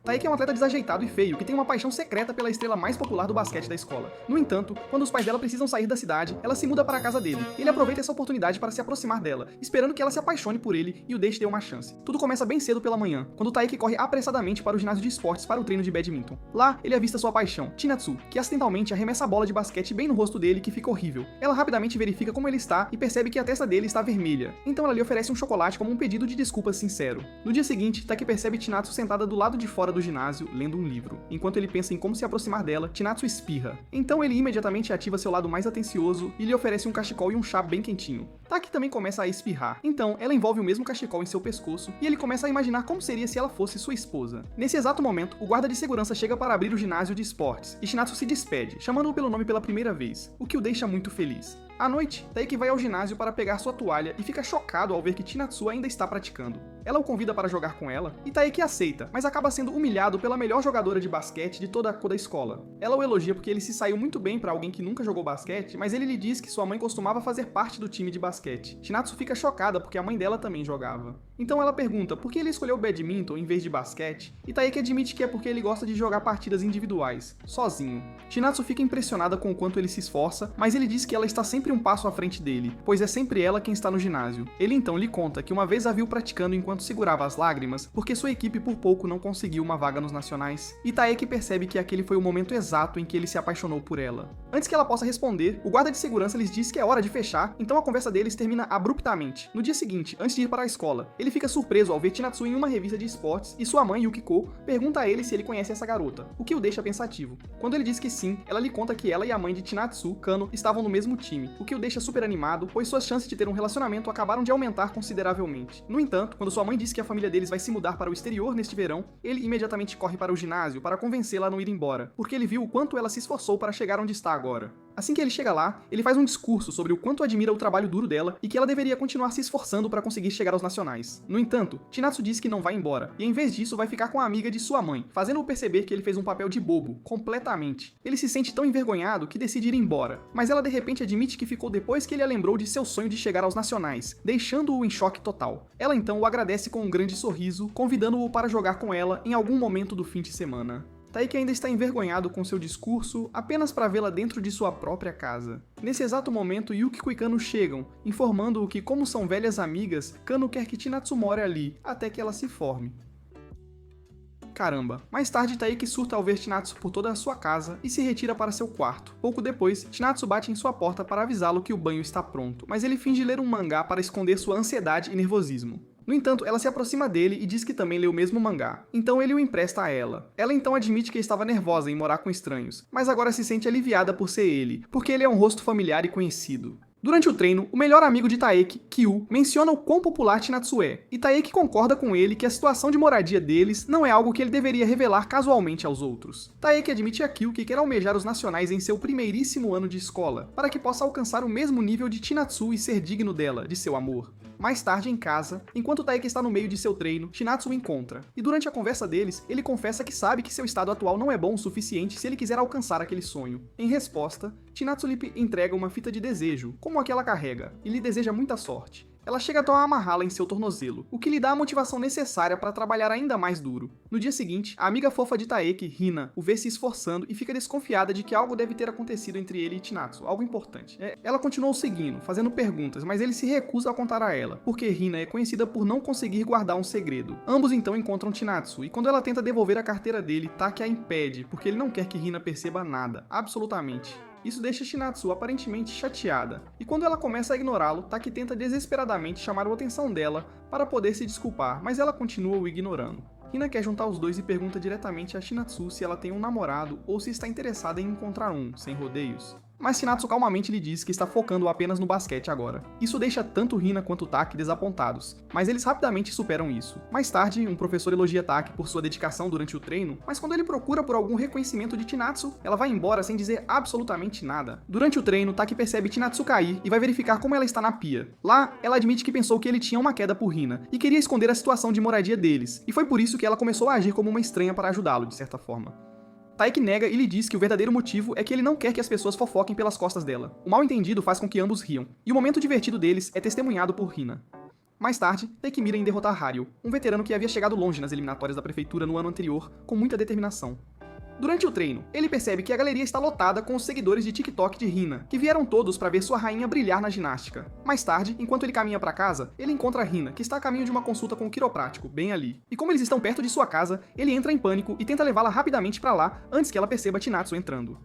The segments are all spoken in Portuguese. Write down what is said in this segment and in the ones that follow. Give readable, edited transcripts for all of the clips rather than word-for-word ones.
Taeki é um atleta desajeitado e feio, que tem uma paixão secreta pela estrela mais popular do basquete da escola. No entanto, quando os pais dela precisam sair da cidade, ela se muda para a casa dele. Ele aproveita essa oportunidade para se aproximar dela, esperando que ela se apaixone por ele e o deixe ter uma chance. Tudo começa bem cedo pela manhã, quando Taeki corre apressadamente para o ginásio de esportes para o treino de badminton. Lá, ele avista sua paixão, Chinatsu, que acidentalmente arremessa a bola de basquete bem no rosto dele, que fica horrível. Ela rapidamente verifica como ele está e percebe que a testa dele está vermelha. Então ela lhe oferece um chocolate como um pedido de desculpas sincero. No dia seguinte, Taeki percebe Chinatsu sentada do lado de fora do ginásio, lendo um livro. Enquanto ele pensa em como se aproximar dela, Chinatsu espirra. Então ele imediatamente ativa seu lado mais atencioso e lhe oferece um cachecol e um chá bem quentinho. Taeki também começa a espirrar. Então ela envolve o mesmo cachecol em seu pescoço e ele começa a imaginar como seria se ela fosse sua esposa. Nesse exato momento, o guarda de segurança chega para abrir o ginásio de esportes e Chinatsu se despede, chamando-o pelo nome pela primeira vez, o que o deixa muito feliz. À noite, Taeki vai ao ginásio para pegar sua toalha e fica chocado ao ver que Chinatsu ainda está praticando. Ela o convida para jogar com ela e Taeki aceita, mas acaba sendo humilhado pela melhor jogadora de basquete de toda a escola. Ela o elogia porque ele se saiu muito bem para alguém que nunca jogou basquete, mas ele lhe diz que sua mãe costumava fazer parte do time de basquete. Chinatsu fica chocada porque a mãe dela também jogava. Então ela pergunta por que ele escolheu badminton em vez de basquete, e Taeki admite que é porque ele gosta de jogar partidas individuais, sozinho. Chinatsu fica impressionada com o quanto ele se esforça, mas ele diz que ela está sempre um passo à frente dele, pois é sempre ela quem está no ginásio. Ele então lhe conta que uma vez a viu praticando enquanto segurava as lágrimas, porque sua equipe por pouco não conseguiu uma vaga nos nacionais, e Taeki percebe que aquele foi o momento exato em que ele se apaixonou por ela. Antes que ela possa responder, o guarda de segurança lhes diz que é hora de fechar, então a conversa deles termina abruptamente. No dia seguinte, antes de ir para a escola, ele fica surpreso ao ver Chinatsu em uma revista de esportes e sua mãe, Yukiko, pergunta a ele se ele conhece essa garota, o que o deixa pensativo. Quando ele diz que sim, ela lhe conta que ela e a mãe de Chinatsu, Kano, estavam no mesmo time, o que o deixa super animado, pois suas chances de ter um relacionamento acabaram de aumentar consideravelmente. No entanto, quando sua mãe diz que a família deles vai se mudar para o exterior neste verão, ele imediatamente corre para o ginásio para convencê-la a não ir embora, porque ele viu o quanto ela se esforçou para chegar onde está agora. Assim que ele chega lá, ele faz um discurso sobre o quanto admira o trabalho duro dela e que ela deveria continuar se esforçando para conseguir chegar aos nacionais. No entanto, Chinatsu diz que não vai embora, e em vez disso vai ficar com a amiga de sua mãe, fazendo-o perceber que ele fez um papel de bobo, completamente. Ele se sente tão envergonhado que decide ir embora, mas ela de repente admite que ficou depois que ele a lembrou de seu sonho de chegar aos nacionais, deixando-o em choque total. Ela então o agradece com um grande sorriso, convidando-o para jogar com ela em algum momento do fim de semana. Taeki ainda está envergonhado com seu discurso apenas para vê-la dentro de sua própria casa. Nesse exato momento, Yukiko e Kano chegam, informando-o que, como são velhas amigas, Kano quer que Chinatsu more ali, até que ela se forme. Caramba. Mais tarde, Taeki surta ao ver Chinatsu por toda a sua casa e se retira para seu quarto. Pouco depois, Chinatsu bate em sua porta para avisá-lo que o banho está pronto, mas ele finge ler um mangá para esconder sua ansiedade e nervosismo. No entanto, ela se aproxima dele e diz que também lê o mesmo mangá, então ele o empresta a ela. Ela então admite que estava nervosa em morar com estranhos, mas agora se sente aliviada por ser ele, porque ele é um rosto familiar e conhecido. Durante o treino, o melhor amigo de Taeki, Kyu, menciona o quão popular Chinatsu é, e Taeki concorda com ele que a situação de moradia deles não é algo que ele deveria revelar casualmente aos outros. Taeki admite a Kyu que quer almejar os nacionais em seu primeiríssimo ano de escola, para que possa alcançar o mesmo nível de Chinatsu e ser digno dela, de seu amor. Mais tarde, em casa, enquanto Taeki está no meio de seu treino, Chinatsu o encontra, e durante a conversa deles, ele confessa que sabe que seu estado atual não é bom o suficiente se ele quiser alcançar aquele sonho. Em resposta, Chinatsu lhe entrega uma fita de desejo, como a que ela carrega, e lhe deseja muita sorte. Ela chega então a amarrá-la em seu tornozelo, o que lhe dá a motivação necessária para trabalhar ainda mais duro. No dia seguinte, a amiga fofa de Taeki, Hina, o vê se esforçando e fica desconfiada de que algo deve ter acontecido entre ele e Chinatsu, algo importante. Ela continua o seguindo, fazendo perguntas, mas ele se recusa a contar a ela, porque Hina é conhecida por não conseguir guardar um segredo. Ambos então encontram Chinatsu, e quando ela tenta devolver a carteira dele, Taki a impede, porque ele não quer que Hina perceba nada, absolutamente. Isso deixa Chinatsu aparentemente chateada, e quando ela começa a ignorá-lo, Taki tenta desesperadamente chamar a atenção dela para poder se desculpar, mas ela continua o ignorando. Hina quer juntar os dois e pergunta diretamente a Chinatsu se ela tem um namorado ou se está interessada em encontrar um, sem rodeios. Mas Chinatsu calmamente lhe diz que está focando apenas no basquete agora. Isso deixa tanto Hina quanto Taki desapontados, mas eles rapidamente superam isso. Mais tarde, um professor elogia Taki por sua dedicação durante o treino, mas quando ele procura por algum reconhecimento de Chinatsu, ela vai embora sem dizer absolutamente nada. Durante o treino, Taki percebe Chinatsu cair e vai verificar como ela está na pia. Lá, ela admite que pensou que ele tinha uma queda por Hina e queria esconder a situação de moradia deles, e foi por isso que ela começou a agir como uma estranha para ajudá-lo, de certa forma. Taeki nega e lhe diz que o verdadeiro motivo é que ele não quer que as pessoas fofoquem pelas costas dela. O mal-entendido faz com que ambos riam, e o momento divertido deles é testemunhado por Hina. Mais tarde, Taiki mira em derrotar Hario, um veterano que havia chegado longe nas eliminatórias da prefeitura no ano anterior, com muita determinação. Durante o treino, ele percebe que a galeria está lotada com os seguidores de TikTok de Hina, que vieram todos para ver sua rainha brilhar na ginástica. Mais tarde, enquanto ele caminha para casa, ele encontra Hina, que está a caminho de uma consulta com o quiroprático, bem ali. E como eles estão perto de sua casa, ele entra em pânico e tenta levá-la rapidamente para lá antes que ela perceba Chinatsu entrando.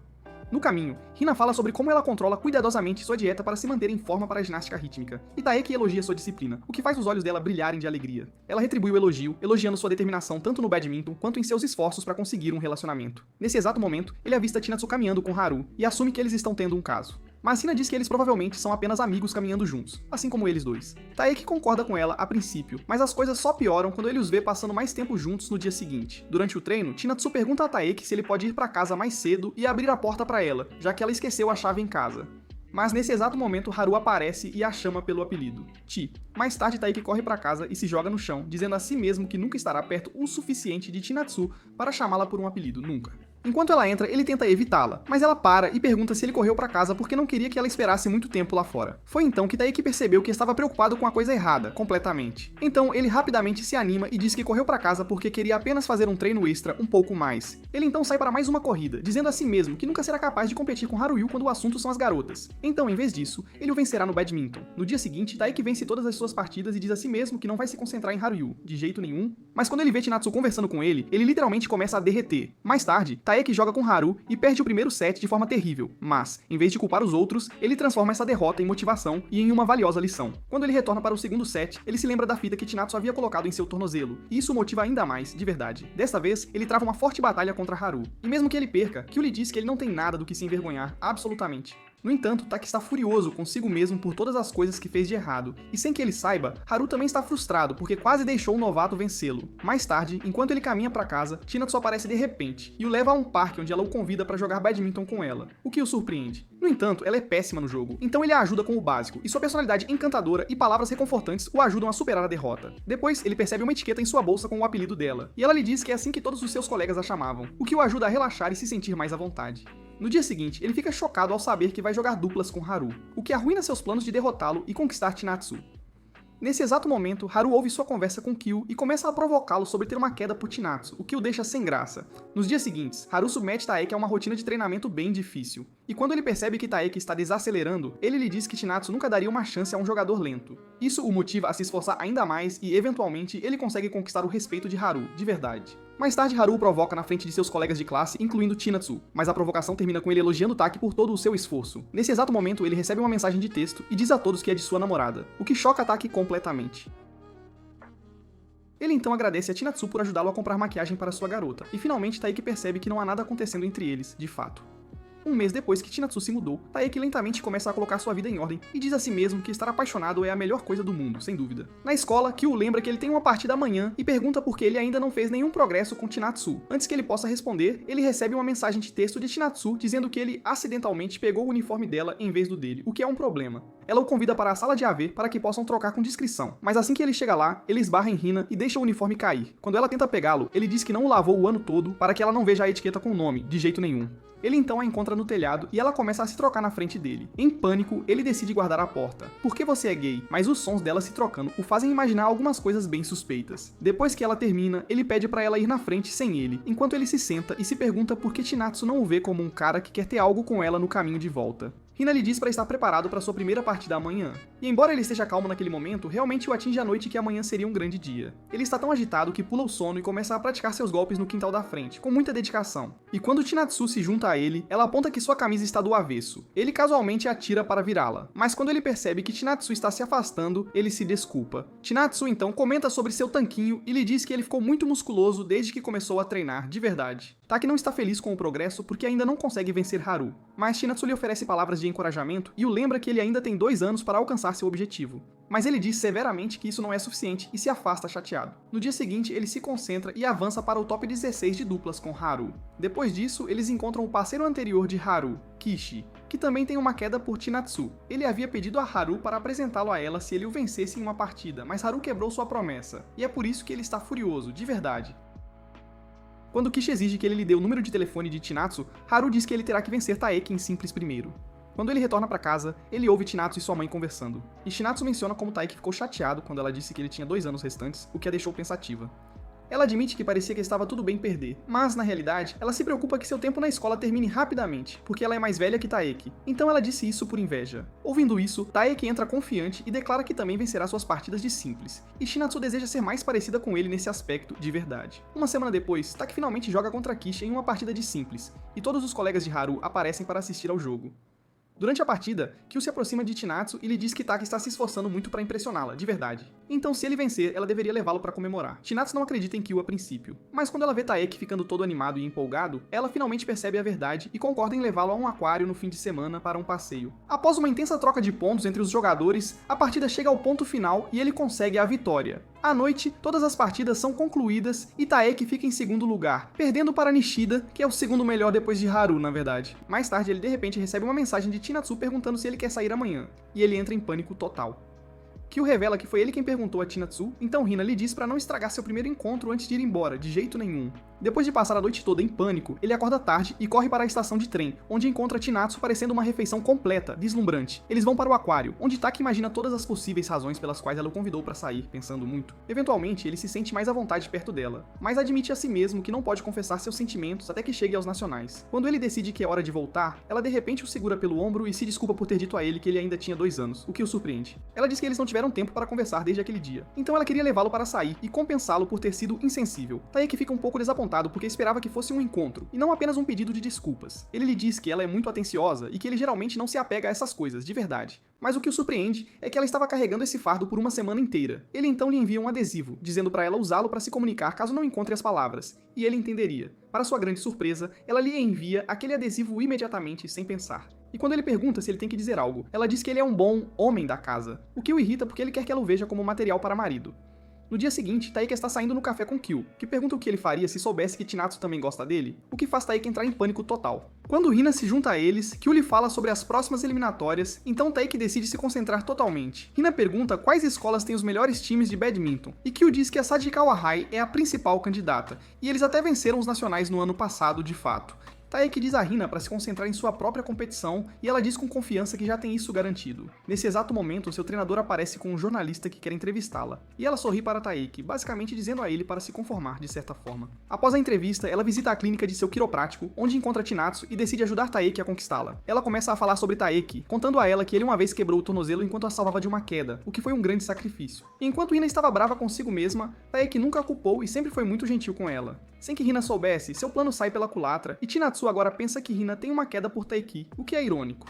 No caminho, Hina fala sobre como ela controla cuidadosamente sua dieta para se manter em forma para a ginástica rítmica, e Taeki elogia sua disciplina, o que faz os olhos dela brilharem de alegria. Ela retribui o elogio, elogiando sua determinação tanto no badminton quanto em seus esforços para conseguir um relacionamento. Nesse exato momento, ele avista Chinatsu caminhando com Haru, e assume que eles estão tendo um caso. Mas Hina diz que eles provavelmente são apenas amigos caminhando juntos, assim como eles dois. Taeki concorda com ela a princípio, mas as coisas só pioram quando ele os vê passando mais tempo juntos no dia seguinte. Durante o treino, Chinatsu pergunta a Taeki se ele pode ir para casa mais cedo e abrir a porta para ela, já que ela esqueceu a chave em casa. Mas nesse exato momento, Haru aparece e a chama pelo apelido, Chi. Mais tarde, Taeki corre para casa e se joga no chão, dizendo a si mesmo que nunca estará perto o suficiente de Chinatsu para chamá-la por um apelido, nunca. Enquanto ela entra, ele tenta evitá-la, mas ela para e pergunta se ele correu para casa porque não queria que ela esperasse muito tempo lá fora. Foi então que Taeki percebeu que estava preocupado com a coisa errada, completamente. Então ele rapidamente se anima e diz que correu para casa porque queria apenas fazer um treino extra um pouco mais. Ele então sai para mais uma corrida, dizendo a si mesmo que nunca será capaz de competir com Haruyu quando o assunto são as garotas. Então, em vez disso, ele o vencerá no badminton. No dia seguinte, Taeki vence todas as suas partidas e diz a si mesmo que não vai se concentrar em Haruyu, de jeito nenhum. Mas quando ele vê Chinatsu conversando com ele literalmente começa a derreter. Mais tarde, Taeki joga com Haru e perde o primeiro set de forma terrível, mas, em vez de culpar os outros, ele transforma essa derrota em motivação e em uma valiosa lição. Quando ele retorna para o segundo set, ele se lembra da fita que Chinatsu havia colocado em seu tornozelo, e isso o motiva ainda mais, de verdade. Desta vez, ele trava uma forte batalha contra Haru, e mesmo que ele perca, Kyu lhe diz que ele não tem nada do que se envergonhar, absolutamente. No entanto, Taki está furioso consigo mesmo por todas as coisas que fez de errado, e sem que ele saiba, Haru também está frustrado porque quase deixou o novato vencê-lo. Mais tarde, enquanto ele caminha para casa, Chinatsu aparece de repente e o leva a um parque onde ela o convida para jogar badminton com ela, o que o surpreende. No entanto, ela é péssima no jogo, então ele a ajuda com o básico, e sua personalidade encantadora e palavras reconfortantes o ajudam a superar a derrota. Depois, ele percebe uma etiqueta em sua bolsa com o apelido dela, e ela lhe diz que é assim que todos os seus colegas a chamavam, o que o ajuda a relaxar e se sentir mais à vontade. No dia seguinte, ele fica chocado ao saber que vai jogar duplas com Haru, o que arruína seus planos de derrotá-lo e conquistar Chinatsu. Nesse exato momento, Haru ouve sua conversa com Kyu e começa a provocá-lo sobre ter uma queda por Chinatsu, o que o deixa sem graça. Nos dias seguintes, Haru submete Taeki a uma rotina de treinamento bem difícil. E quando ele percebe que Taeki está desacelerando, ele lhe diz que Chinatsu nunca daria uma chance a um jogador lento. Isso o motiva a se esforçar ainda mais e, eventualmente, ele consegue conquistar o respeito de Haru, de verdade. Mais tarde, Haru o provoca na frente de seus colegas de classe, incluindo Chinatsu, mas a provocação termina com ele elogiando Taki por todo o seu esforço. Nesse exato momento, ele recebe uma mensagem de texto e diz a todos que é de sua namorada, o que choca Taki completamente. Ele então agradece a Chinatsu por ajudá-lo a comprar maquiagem para sua garota, e finalmente Taeki percebe que não há nada acontecendo entre eles, de fato. Um mês depois que Chinatsu se mudou, Taeki lentamente começa a colocar sua vida em ordem e diz a si mesmo que estar apaixonado é a melhor coisa do mundo, sem dúvida. Na escola, Kyu lembra que ele tem uma partida amanhã e pergunta por que ele ainda não fez nenhum progresso com Chinatsu. Antes que ele possa responder, ele recebe uma mensagem de texto de Chinatsu dizendo que ele acidentalmente pegou o uniforme dela em vez do dele, o que é um problema. Ela o convida para a sala de AV para que possam trocar com discrição, mas assim que ele chega lá, ele esbarra em Hina e deixa o uniforme cair. Quando ela tenta pegá-lo, ele diz que não o lavou o ano todo para que ela não veja a etiqueta com o nome, de jeito nenhum. Ele então a encontra no telhado e ela começa a se trocar na frente dele. Em pânico, ele decide guardar a porta. Porque você é gay, mas os sons dela se trocando o fazem imaginar algumas coisas bem suspeitas. Depois que ela termina, ele pede pra ela ir na frente sem ele, enquanto ele se senta e se pergunta por que Chinatsu não o vê como um cara que quer ter algo com ela no caminho de volta. Hina lhe diz para estar preparado para sua primeira partida amanhã. E embora ele esteja calmo naquele momento, realmente o atinge a noite que amanhã seria um grande dia. Ele está tão agitado que pula o sono e começa a praticar seus golpes no quintal da frente, com muita dedicação. E quando Chinatsu se junta a ele, ela aponta que sua camisa está do avesso. Ele casualmente atira para virá-la, mas quando ele percebe que Chinatsu está se afastando, ele se desculpa. Chinatsu então comenta sobre seu tanquinho e lhe diz que ele ficou muito musculoso desde que começou a treinar, de verdade. Taki não está feliz com o progresso porque ainda não consegue vencer Haru, mas Chinatsu lhe oferece palavras de encorajamento e o lembra que ele ainda tem 2 anos para alcançar seu objetivo. Mas ele diz severamente que isso não é suficiente e se afasta chateado. No dia seguinte, ele se concentra e avança para o top 16 de duplas com Haru. Depois disso, eles encontram o parceiro anterior de Haru, Kishi, que também tem uma queda por Chinatsu. Ele havia pedido a Haru para apresentá-lo a ela se ele o vencesse em uma partida, mas Haru quebrou sua promessa, e é por isso que ele está furioso, de verdade. Quando Kishi exige que ele lhe dê o número de telefone de Chinatsu, Haru diz que ele terá que vencer Taeki em simples primeiro. Quando ele retorna pra casa, ele ouve Chinatsu e sua mãe conversando. E Chinatsu menciona como Taeki ficou chateado quando ela disse que ele tinha 2 anos restantes, o que a deixou pensativa. Ela admite que parecia que estava tudo bem perder, mas, na realidade, ela se preocupa que seu tempo na escola termine rapidamente, porque ela é mais velha que Taeki, então ela disse isso por inveja. Ouvindo isso, Taeki entra confiante e declara que também vencerá suas partidas de simples, e Chinatsu deseja ser mais parecida com ele nesse aspecto de verdade. Uma semana depois, Taki finalmente joga contra Kishi em uma partida de simples, e todos os colegas de Haru aparecem para assistir ao jogo. Durante a partida, Kyu se aproxima de Chinatsu e lhe diz que Taki está se esforçando muito para impressioná-la, de verdade. Então, se ele vencer, ela deveria levá-lo para comemorar. Chinatsu não acredita em Kyu a princípio, mas quando ela vê Taeki ficando todo animado e empolgado, ela finalmente percebe a verdade e concorda em levá-lo a um aquário no fim de semana para um passeio. Após uma intensa troca de pontos entre os jogadores, a partida chega ao ponto final e ele consegue a vitória. À noite, todas as partidas são concluídas e Taeki fica em segundo lugar, perdendo para Nishida, que é o segundo melhor depois de Haru, na verdade. Mais tarde, ele de repente recebe uma mensagem de Chinatsu perguntando se ele quer sair amanhã, e ele entra em pânico total. Kyu revela que foi ele quem perguntou a Chinatsu, então Hina lhe diz para não estragar seu primeiro encontro antes de ir embora, de jeito nenhum. Depois de passar a noite toda em pânico, ele acorda tarde e corre para a estação de trem, onde encontra Chinatsu parecendo uma refeição completa, deslumbrante. Eles vão para o aquário, onde Taki imagina todas as possíveis razões pelas quais ela o convidou para sair, pensando muito. Eventualmente, ele se sente mais à vontade perto dela, mas admite a si mesmo que não pode confessar seus sentimentos até que chegue aos nacionais. Quando ele decide que é hora de voltar, ela de repente o segura pelo ombro e se desculpa por ter dito a ele que ele ainda tinha 2 anos, o que o surpreende. Ela diz que eles não tiveram tempo para conversar desde aquele dia, então ela queria levá-lo para sair e compensá-lo por ter sido insensível. Taeki fica um pouco desapontado porque esperava que fosse um encontro, e não apenas um pedido de desculpas. Ele lhe diz que ela é muito atenciosa e que ele geralmente não se apega a essas coisas, de verdade. Mas o que o surpreende é que ela estava carregando esse fardo por uma semana inteira. Ele então lhe envia um adesivo, dizendo para ela usá-lo para se comunicar caso não encontre as palavras, e ele entenderia. Para sua grande surpresa, ela lhe envia aquele adesivo imediatamente, sem pensar. E quando ele pergunta se ele tem que dizer algo, ela diz que ele é um bom homem da casa, o que o irrita porque ele quer que ela o veja como material para marido. No dia seguinte, Taeki está saindo no café com Kyu, que pergunta o que ele faria se soubesse que Chinatsu também gosta dele, o que faz Taeki entrar em pânico total. Quando Hina se junta a eles, Kyu lhe fala sobre as próximas eliminatórias, então Taeki decide se concentrar totalmente. Hina pergunta quais escolas têm os melhores times de badminton, e Kyu diz que a Sajikawa High é a principal candidata, e eles até venceram os nacionais no ano passado de fato. Taeki diz a Hina para se concentrar em sua própria competição e ela diz com confiança que já tem isso garantido. Nesse exato momento, seu treinador aparece com um jornalista que quer entrevistá-la, e ela sorri para Taeki, basicamente dizendo a ele para se conformar de certa forma. Após a entrevista, ela visita a clínica de seu quiroprático, onde encontra Chinatsu e decide ajudar Taeki a conquistá-la. Ela começa a falar sobre Taeki, contando a ela que ele uma vez quebrou o tornozelo enquanto a salvava de uma queda, o que foi um grande sacrifício. E enquanto Hina estava brava consigo mesma, Taeki nunca a culpou e sempre foi muito gentil com ela. Sem que Hina soubesse, seu plano sai pela culatra e Chinatsu agora pensa que Hina tem uma queda por Taeki, o que é irônico.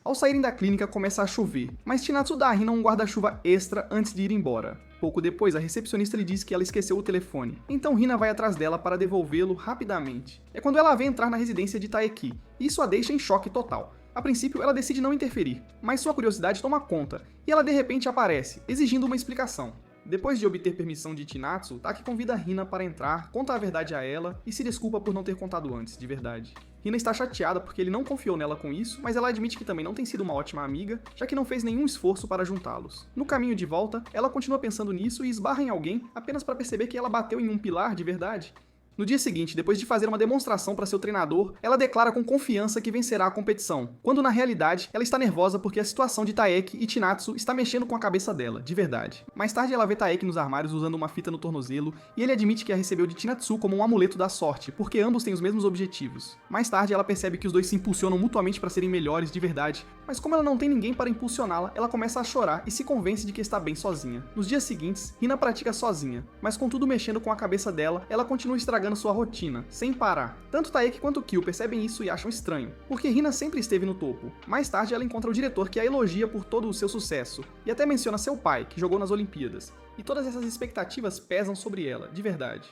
Ao saírem da clínica começa a chover, mas Chinatsu dá a Hina um guarda-chuva extra antes de ir embora. Pouco depois, a recepcionista lhe diz que ela esqueceu o telefone, então Hina vai atrás dela para devolvê-lo rapidamente. É quando ela a vê entrar na residência de Taeki, e isso a deixa em choque total. A princípio, ela decide não interferir, mas sua curiosidade toma conta, e ela de repente aparece, exigindo uma explicação. Depois de obter permissão de Chinatsu, Taki convida Hina para entrar, conta a verdade a ela e se desculpa por não ter contado antes, de verdade. Hina está chateada porque ele não confiou nela com isso, mas ela admite que também não tem sido uma ótima amiga, já que não fez nenhum esforço para juntá-los. No caminho de volta, ela continua pensando nisso e esbarra em alguém apenas para perceber que ela bateu em um pilar de verdade. No dia seguinte, depois de fazer uma demonstração para seu treinador, ela declara com confiança que vencerá a competição, quando na realidade ela está nervosa porque a situação de Taeki e Chinatsu está mexendo com a cabeça dela, de verdade. Mais tarde ela vê Taeki nos armários usando uma fita no tornozelo e ele admite que a recebeu de Chinatsu como um amuleto da sorte, porque ambos têm os mesmos objetivos. Mais tarde ela percebe que os dois se impulsionam mutuamente para serem melhores de verdade, mas como ela não tem ninguém para impulsioná-la, ela começa a chorar e se convence de que está bem sozinha. Nos dias seguintes, Hina pratica sozinha, mas com tudo mexendo com a cabeça dela, ela continua estragando sua rotina, sem parar. Tanto Taeki quanto Kyu percebem isso e acham estranho, porque Hina sempre esteve no topo. Mais tarde ela encontra o diretor que a elogia por todo o seu sucesso, e até menciona seu pai, que jogou nas Olimpíadas. E todas essas expectativas pesam sobre ela, de verdade.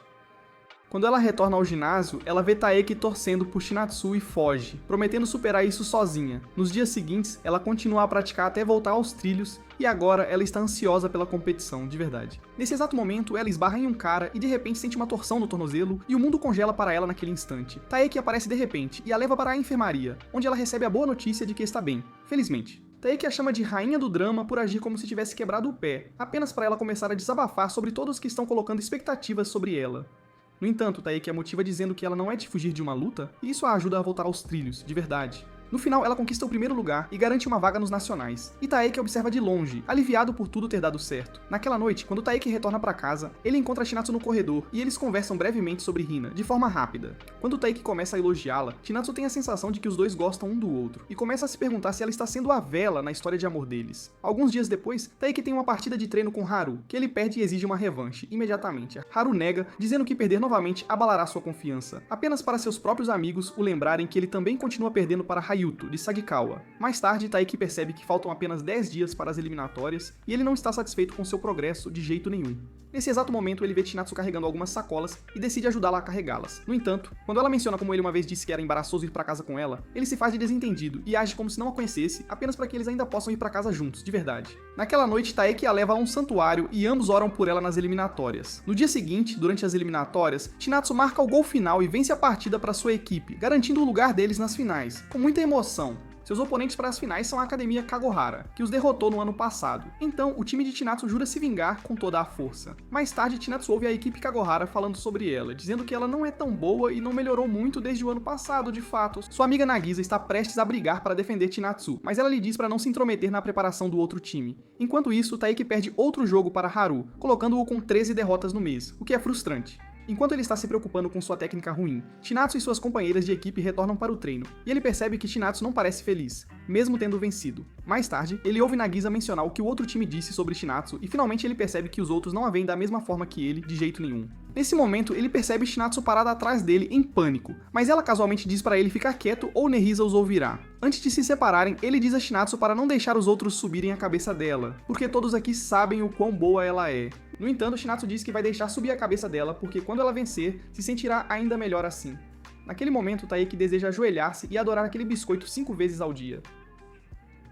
Quando ela retorna ao ginásio, ela vê Taeki torcendo por Chinatsu e foge, prometendo superar isso sozinha. Nos dias seguintes, ela continua a praticar até voltar aos trilhos, e agora ela está ansiosa pela competição, de verdade. Nesse exato momento, ela esbarra em um cara e de repente sente uma torção no tornozelo, e o mundo congela para ela naquele instante. Taeki aparece de repente e a leva para a enfermaria, onde ela recebe a boa notícia de que está bem, felizmente. Taeki a chama de rainha do drama por agir como se tivesse quebrado o pé, apenas para ela começar a desabafar sobre todos que estão colocando expectativas sobre ela. No entanto, Taeki a motiva dizendo que ela não é de fugir de uma luta, e isso a ajuda a voltar aos trilhos, de verdade. No final, ela conquista o primeiro lugar e garante uma vaga nos nacionais. E Taeki observa de longe, aliviado por tudo ter dado certo. Naquela noite, quando Taeki retorna para casa, ele encontra Chinatsu no corredor e eles conversam brevemente sobre Hina, de forma rápida. Quando Taeki começa a elogiá-la, Chinatsu tem a sensação de que os dois gostam um do outro e começa a se perguntar se ela está sendo a vela na história de amor deles. Alguns dias depois, Taeki tem uma partida de treino com Haru, que ele perde e exige uma revanche imediatamente. Haru nega, dizendo que perder novamente abalará sua confiança, apenas para seus próprios amigos o lembrarem que ele também continua perdendo para Hayuto, de Sagikawa. Mais tarde, Taeki percebe que faltam apenas 10 dias para as eliminatórias e ele não está satisfeito com seu progresso de jeito nenhum. Nesse exato momento, ele vê Chinatsu carregando algumas sacolas e decide ajudá-la a carregá-las. No entanto, quando ela menciona como ele uma vez disse que era embaraçoso ir para casa com ela, ele se faz de desentendido e age como se não a conhecesse, apenas para que eles ainda possam ir para casa juntos, de verdade. Naquela noite, Taeki a leva a um santuário e ambos oram por ela nas eliminatórias. No dia seguinte, durante as eliminatórias, Chinatsu marca o gol final e vence a partida para sua equipe, garantindo o lugar deles nas finais, com muita emoção. Seus oponentes para as finais são a Academia Kagohara, que os derrotou no ano passado. Então, o time de Chinatsu jura se vingar com toda a força. Mais tarde, Chinatsu ouve a equipe Kagohara falando sobre ela, dizendo que ela não é tão boa e não melhorou muito desde o ano passado, de fato. Sua amiga Nagisa está prestes a brigar para defender Chinatsu, mas ela lhe diz para não se intrometer na preparação do outro time. Enquanto isso, Taeki perde outro jogo para Haru, colocando-o com 13 derrotas no mês, o que é frustrante. Enquanto ele está se preocupando com sua técnica ruim, Chinatsu e suas companheiras de equipe retornam para o treino, e ele percebe que Chinatsu não parece feliz, mesmo tendo vencido. Mais tarde, ele ouve Nagisa mencionar o que o outro time disse sobre Chinatsu, e finalmente ele percebe que os outros não a veem da mesma forma que ele, de jeito nenhum. Nesse momento, ele percebe Chinatsu parada atrás dele em pânico, mas ela casualmente diz para ele ficar quieto ou Nerissa os ouvirá. Antes de se separarem, ele diz a Chinatsu para não deixar os outros subirem a cabeça dela, porque todos aqui sabem o quão boa ela é. No entanto, Chinatsu diz que vai deixar subir a cabeça dela porque quando ela vencer, se sentirá ainda melhor assim. Naquele momento, Taeki deseja ajoelhar-se e adorar aquele biscoito 5 vezes ao dia.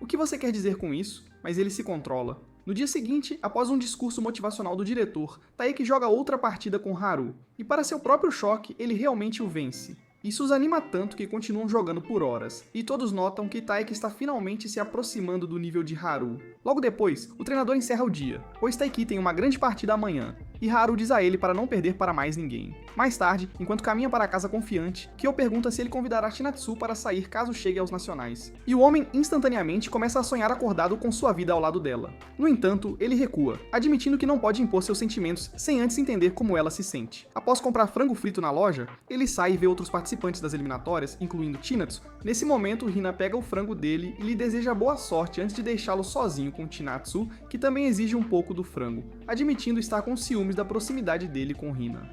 O que você quer dizer com isso? Mas ele se controla. No dia seguinte, após um discurso motivacional do diretor, Taeki joga outra partida com Haru, e para seu próprio choque, ele realmente o vence. Isso os anima tanto que continuam jogando por horas, e todos notam que Taeki está finalmente se aproximando do nível de Haru. Logo depois, o treinador encerra o dia, pois Taeki tem uma grande partida amanhã, e Haru diz a ele para não perder para mais ninguém. Mais tarde, enquanto caminha para casa confiante, Kyo pergunta se ele convidará Chinatsu para sair caso chegue aos nacionais. E o homem instantaneamente começa a sonhar acordado com sua vida ao lado dela. No entanto, ele recua, admitindo que não pode impor seus sentimentos sem antes entender como ela se sente. Após comprar frango frito na loja, ele sai e vê outros participantes das eliminatórias, incluindo Chinatsu. Nesse momento, Hina pega o frango dele e lhe deseja boa sorte antes de deixá-lo sozinho com Chinatsu, que também exige um pouco do frango, admitindo estar com ciúmes da proximidade dele com Hina.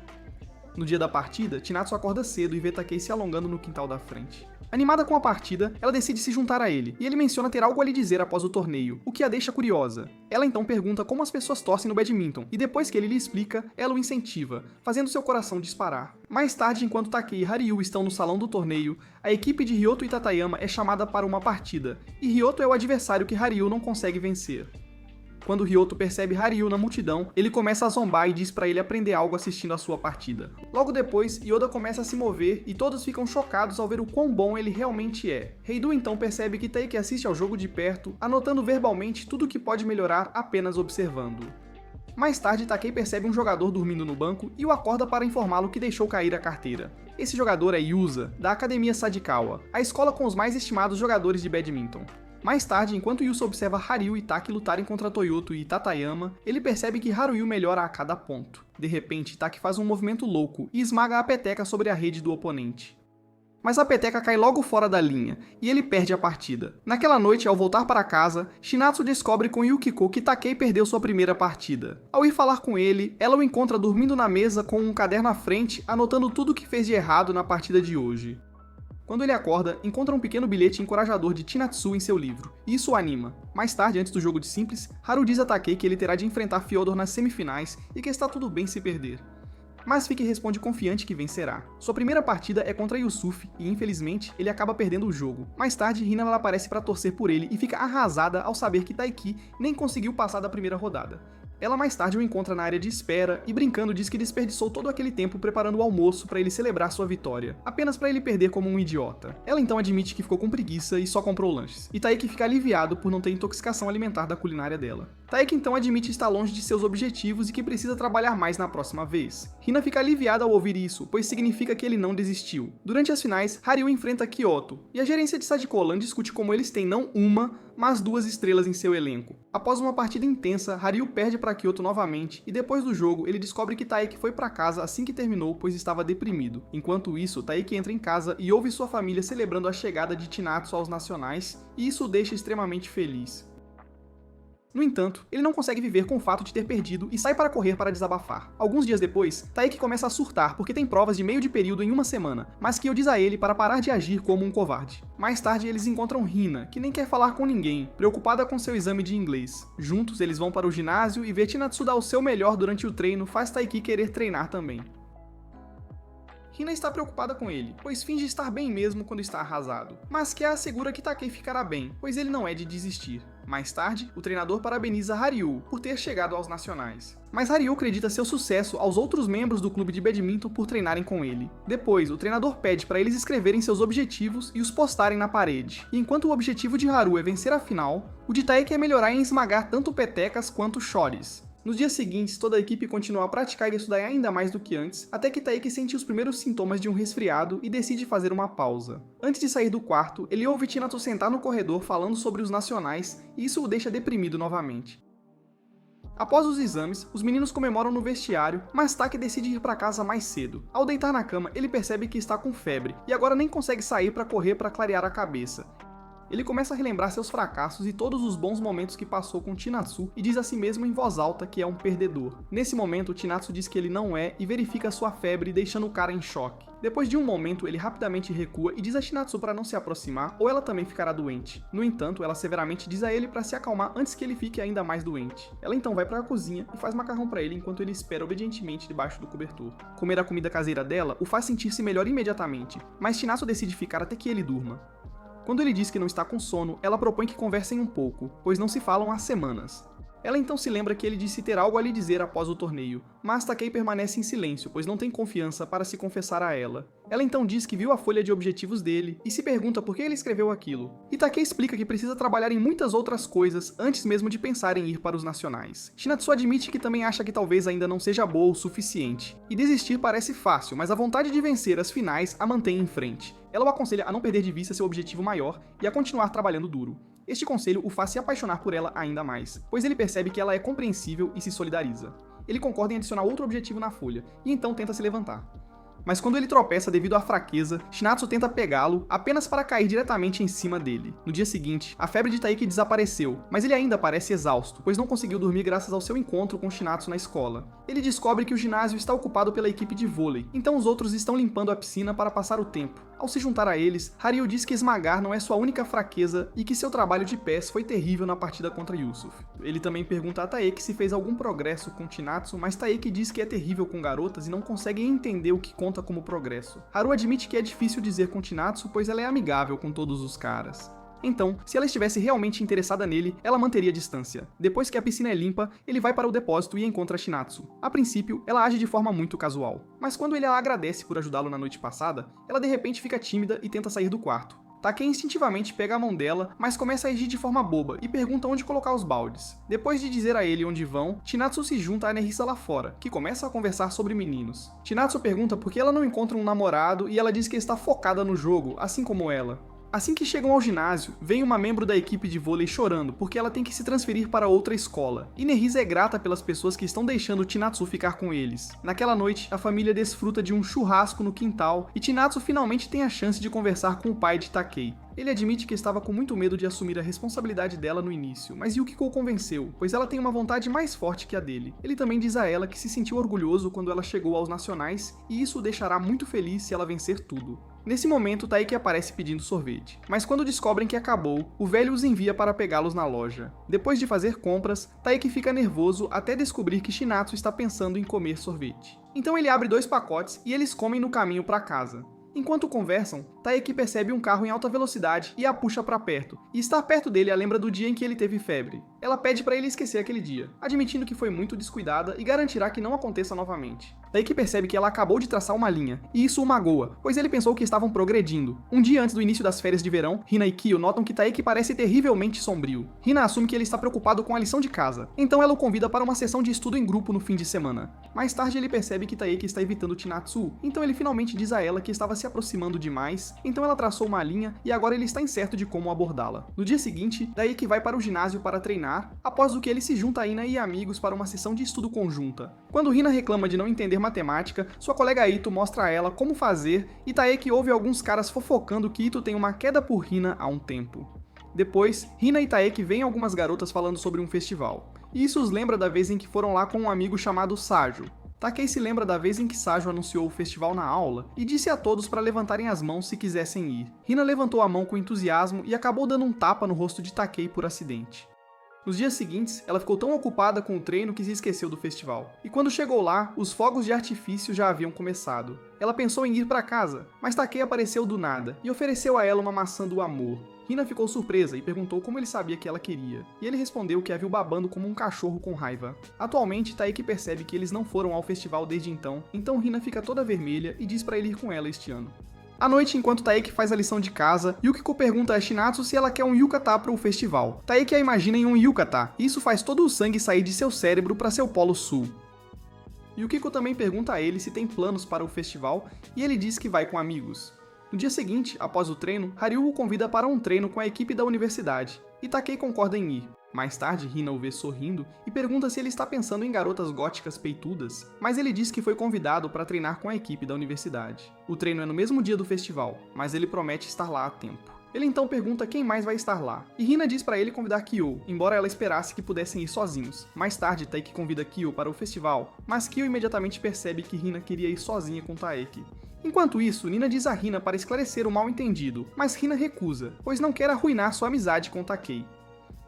No dia da partida, Chinatsu acorda cedo e vê Takei se alongando no quintal da frente. Animada com a partida, ela decide se juntar a ele, e ele menciona ter algo a lhe dizer após o torneio, o que a deixa curiosa. Ela então pergunta como as pessoas torcem no badminton, e depois que ele lhe explica, ela o incentiva, fazendo seu coração disparar. Mais tarde, enquanto Takei e Haryu estão no salão do torneio, a equipe de Ryoto e Tatayama é chamada para uma partida, e Ryoto é o adversário que Haryu não consegue vencer. Quando Ryoto percebe Haryu na multidão, ele começa a zombar e diz pra ele aprender algo assistindo a sua partida. Logo depois, Yoda começa a se mover e todos ficam chocados ao ver o quão bom ele realmente é. Heidu então percebe que Taeki assiste ao jogo de perto, anotando verbalmente tudo o que pode melhorar apenas observando. Mais tarde, Takei percebe um jogador dormindo no banco e o acorda para informá-lo que deixou cair a carteira. Esse jogador é Yusa, da Academia Sagikawa, a escola com os mais estimados jogadores de badminton. Mais tarde, enquanto Yusa observa Haryu e Taki lutarem contra Toyoto e Tatayama, ele percebe que Haryu melhora a cada ponto. De repente, Taki faz um movimento louco e esmaga a peteca sobre a rede do oponente. Mas a peteca cai logo fora da linha, e ele perde a partida. Naquela noite, ao voltar para casa, Chinatsu descobre com Yukiko que Takei perdeu sua primeira partida. Ao ir falar com ele, ela o encontra dormindo na mesa com um caderno à frente, anotando tudo o que fez de errado na partida de hoje. Quando ele acorda, encontra um pequeno bilhete encorajador de Chinatsu em seu livro, e isso o anima. Mais tarde, antes do jogo de simples, Haru diz a Takei que ele terá de enfrentar Fyodor nas semifinais e que está tudo bem se perder. Mas Fiki responde confiante que vencerá. Sua primeira partida é contra Yusuf e, infelizmente, ele acaba perdendo o jogo. Mais tarde, Hina aparece para torcer por ele e fica arrasada ao saber que Taeki nem conseguiu passar da primeira rodada. Ela mais tarde o encontra na área de espera e brincando diz que desperdiçou todo aquele tempo preparando o almoço para ele celebrar sua vitória, apenas para ele perder como um idiota. Ela então admite que ficou com preguiça e só comprou lanches, e Taeki fica aliviado por não ter intoxicação alimentar da culinária dela. Taeki então admite estar longe de seus objetivos e que precisa trabalhar mais na próxima vez. Hina fica aliviada ao ouvir isso, pois significa que ele não desistiu. Durante as finais, Haryu enfrenta Kyoto, e a gerência de Sadikolan discute como eles têm não uma, mas 2 estrelas em seu elenco. Após uma partida intensa, Haryu perde para Kyoto novamente, e depois do jogo, ele descobre que Taeki foi para casa assim que terminou, pois estava deprimido. Enquanto isso, Taeki entra em casa e ouve sua família celebrando a chegada de Chinatsu aos nacionais, e isso o deixa extremamente feliz. No entanto, ele não consegue viver com o fato de ter perdido e sai para correr para desabafar. Alguns dias depois, Taeki começa a surtar porque tem provas de meio de período em uma semana, mas Kyo diz a ele para parar de agir como um covarde. Mais tarde, eles encontram Hina, que nem quer falar com ninguém, preocupada com seu exame de inglês. Juntos, eles vão para o ginásio e ver Chinatsu dar o seu melhor durante o treino faz Taeki querer treinar também. Hina está preocupada com ele, pois finge estar bem mesmo quando está arrasado, mas Kya assegura que Takei ficará bem, pois ele não é de desistir. Mais tarde, o treinador parabeniza Haryu por ter chegado aos nacionais. Mas Haryu acredita seu sucesso aos outros membros do clube de badminton por treinarem com ele. Depois, o treinador pede para eles escreverem seus objetivos e os postarem na parede. E enquanto o objetivo de Haru é vencer a final, o de Taeki é melhorar em esmagar tanto petecas quanto shoris. Nos dias seguintes, toda a equipe continua a praticar e estudar ainda mais do que antes, até que Taeki sente os primeiros sintomas de um resfriado e decide fazer uma pausa. Antes de sair do quarto, ele ouve Chinatsu sentar no corredor falando sobre os nacionais, e isso o deixa deprimido novamente. Após os exames, os meninos comemoram no vestiário, mas Taki decide ir para casa mais cedo. Ao deitar na cama, ele percebe que está com febre, e agora nem consegue sair para correr para clarear a cabeça. Ele começa a relembrar seus fracassos e todos os bons momentos que passou com Chinatsu e diz a si mesmo em voz alta que é um perdedor. Nesse momento, Chinatsu diz que ele não é e verifica sua febre, deixando o cara em choque. Depois de um momento, ele rapidamente recua e diz a Chinatsu para não se aproximar ou ela também ficará doente. No entanto, ela severamente diz a ele para se acalmar antes que ele fique ainda mais doente. Ela então vai para a cozinha e faz macarrão para ele enquanto ele espera obedientemente debaixo do cobertor. Comer a comida caseira dela o faz sentir-se melhor imediatamente, mas Chinatsu decide ficar até que ele durma. Quando ele diz que não está com sono, ela propõe que conversem um pouco, pois não se falam há semanas. Ela então se lembra que ele disse ter algo a lhe dizer após o torneio, mas Takei permanece em silêncio, pois não tem confiança para se confessar a ela. Ela então diz que viu a folha de objetivos dele e se pergunta por que ele escreveu aquilo. E Takei explica que precisa trabalhar em muitas outras coisas antes mesmo de pensar em ir para os nacionais. Chinatsu admite que também acha que talvez ainda não seja boa o suficiente. E desistir parece fácil, mas a vontade de vencer as finais a mantém em frente. Ela o aconselha a não perder de vista seu objetivo maior e a continuar trabalhando duro. Este conselho o faz se apaixonar por ela ainda mais, pois ele percebe que ela é compreensível e se solidariza. Ele concorda em adicionar outro objetivo na folha, e então tenta se levantar. Mas quando ele tropeça devido à fraqueza, Chinatsu tenta pegá-lo apenas para cair diretamente em cima dele. No dia seguinte, a febre de Taeki desapareceu, mas ele ainda parece exausto, pois não conseguiu dormir graças ao seu encontro com Chinatsu na escola. Ele descobre que o ginásio está ocupado pela equipe de vôlei, então os outros estão limpando a piscina para passar o tempo. Ao se juntar a eles, Haryu diz que esmagar não é sua única fraqueza e que seu trabalho de pés foi terrível na partida contra Yusuf. Ele também pergunta a Taeki se fez algum progresso com Chinatsu, mas Taeki diz que é terrível com garotas e não consegue entender o que conta como progresso. Haru admite que é difícil dizer com Chinatsu, pois ela é amigável com todos os caras. Então, se ela estivesse realmente interessada nele, ela manteria distância. Depois que a piscina é limpa, ele vai para o depósito e encontra Chinatsu. A princípio, ela age de forma muito casual. Mas quando ele a agradece por ajudá-lo na noite passada, ela de repente fica tímida e tenta sair do quarto. Takei instintivamente pega a mão dela, mas começa a agir de forma boba e pergunta onde colocar os baldes. Depois de dizer a ele onde vão, Chinatsu se junta a Nerissa lá fora, que começa a conversar sobre meninos. Chinatsu pergunta por que ela não encontra um namorado e ela diz que está focada no jogo, assim como ela. Assim que chegam ao ginásio, vem uma membro da equipe de vôlei chorando porque ela tem que se transferir para outra escola. E Nerissa é grata pelas pessoas que estão deixando Chinatsu ficar com eles. Naquela noite, a família desfruta de um churrasco no quintal e Chinatsu finalmente tem a chance de conversar com o pai de Takei. Ele admite que estava com muito medo de assumir a responsabilidade dela no início, mas Yukiko o convenceu, pois ela tem uma vontade mais forte que a dele. Ele também diz a ela que se sentiu orgulhoso quando ela chegou aos nacionais e isso o deixará muito feliz se ela vencer tudo. Nesse momento, Taeki aparece pedindo sorvete, mas quando descobrem que acabou, o velho os envia para pegá-los na loja. Depois de fazer compras, Taeki fica nervoso até descobrir que Chinatsu está pensando em comer sorvete. Então ele abre 2 pacotes e eles comem no caminho para casa. Enquanto conversam, Taeki percebe um carro em alta velocidade e a puxa para perto, e estar perto dele a lembra do dia em que ele teve febre. Ela pede para ele esquecer aquele dia, admitindo que foi muito descuidada e garantirá que não aconteça novamente. Taeki percebe que ela acabou de traçar uma linha, e isso o magoa, pois ele pensou que estavam progredindo. Um dia antes do início das férias de verão, Hina e Kyo notam que Taeki parece terrivelmente sombrio. Hina assume que ele está preocupado com a lição de casa, então ela o convida para uma sessão de estudo em grupo no fim de semana. Mais tarde ele percebe que Taeki está evitando Chinatsu, então ele finalmente diz a ela que estava se aproximando demais, então ela traçou uma linha e agora ele está incerto de como abordá-la. No dia seguinte, Taeki vai para o ginásio para treinar, após o que ele se junta a Hina e amigos para uma sessão de estudo conjunta. Quando Hina reclama de não entender matemática, sua colega Ito mostra a ela como fazer e Taeki ouve alguns caras fofocando que Ito tem uma queda por Hina há um tempo. Depois, Hina e Taeki veem algumas garotas falando sobre um festival, e isso os lembra da vez em que foram lá com um amigo chamado Sajo. Takei se lembra da vez em que Sajo anunciou o festival na aula e disse a todos para levantarem as mãos se quisessem ir. Hina levantou a mão com entusiasmo e acabou dando um tapa no rosto de Takei por acidente. Nos dias seguintes, ela ficou tão ocupada com o treino que se esqueceu do festival. E quando chegou lá, os fogos de artifício já haviam começado. Ela pensou em ir para casa, mas Takei apareceu do nada e ofereceu a ela uma maçã do amor. Hina ficou surpresa e perguntou como ele sabia que ela queria, e ele respondeu que a viu babando como um cachorro com raiva. Atualmente, Taeki percebe que eles não foram ao festival desde então Hina fica toda vermelha e diz para ele ir com ela este ano. À noite, enquanto Taeki faz a lição de casa, Yukiko pergunta a Shinatsu se ela quer um yukata para o festival. Taeki a imagina em um yukata, e isso faz todo o sangue sair de seu cérebro para seu polo sul. Yukiko também pergunta a ele se tem planos para o festival, e ele diz que vai com amigos. No dia seguinte, após o treino, Haryu o convida para um treino com a equipe da universidade, e Takei concorda em ir. Mais tarde, Hina o vê sorrindo e pergunta se ele está pensando em garotas góticas peitudas, mas ele diz que foi convidado para treinar com a equipe da universidade. O treino é no mesmo dia do festival, mas ele promete estar lá a tempo. Ele então pergunta quem mais vai estar lá, e Hina diz para ele convidar Kyo, embora ela esperasse que pudessem ir sozinhos. Mais tarde, Taeki convida Kyo para o festival, mas Kyo imediatamente percebe que Hina queria ir sozinha com Taeki. Enquanto isso, Nina diz a Hina para esclarecer o mal-entendido, mas Hina recusa, pois não quer arruinar sua amizade com Takei.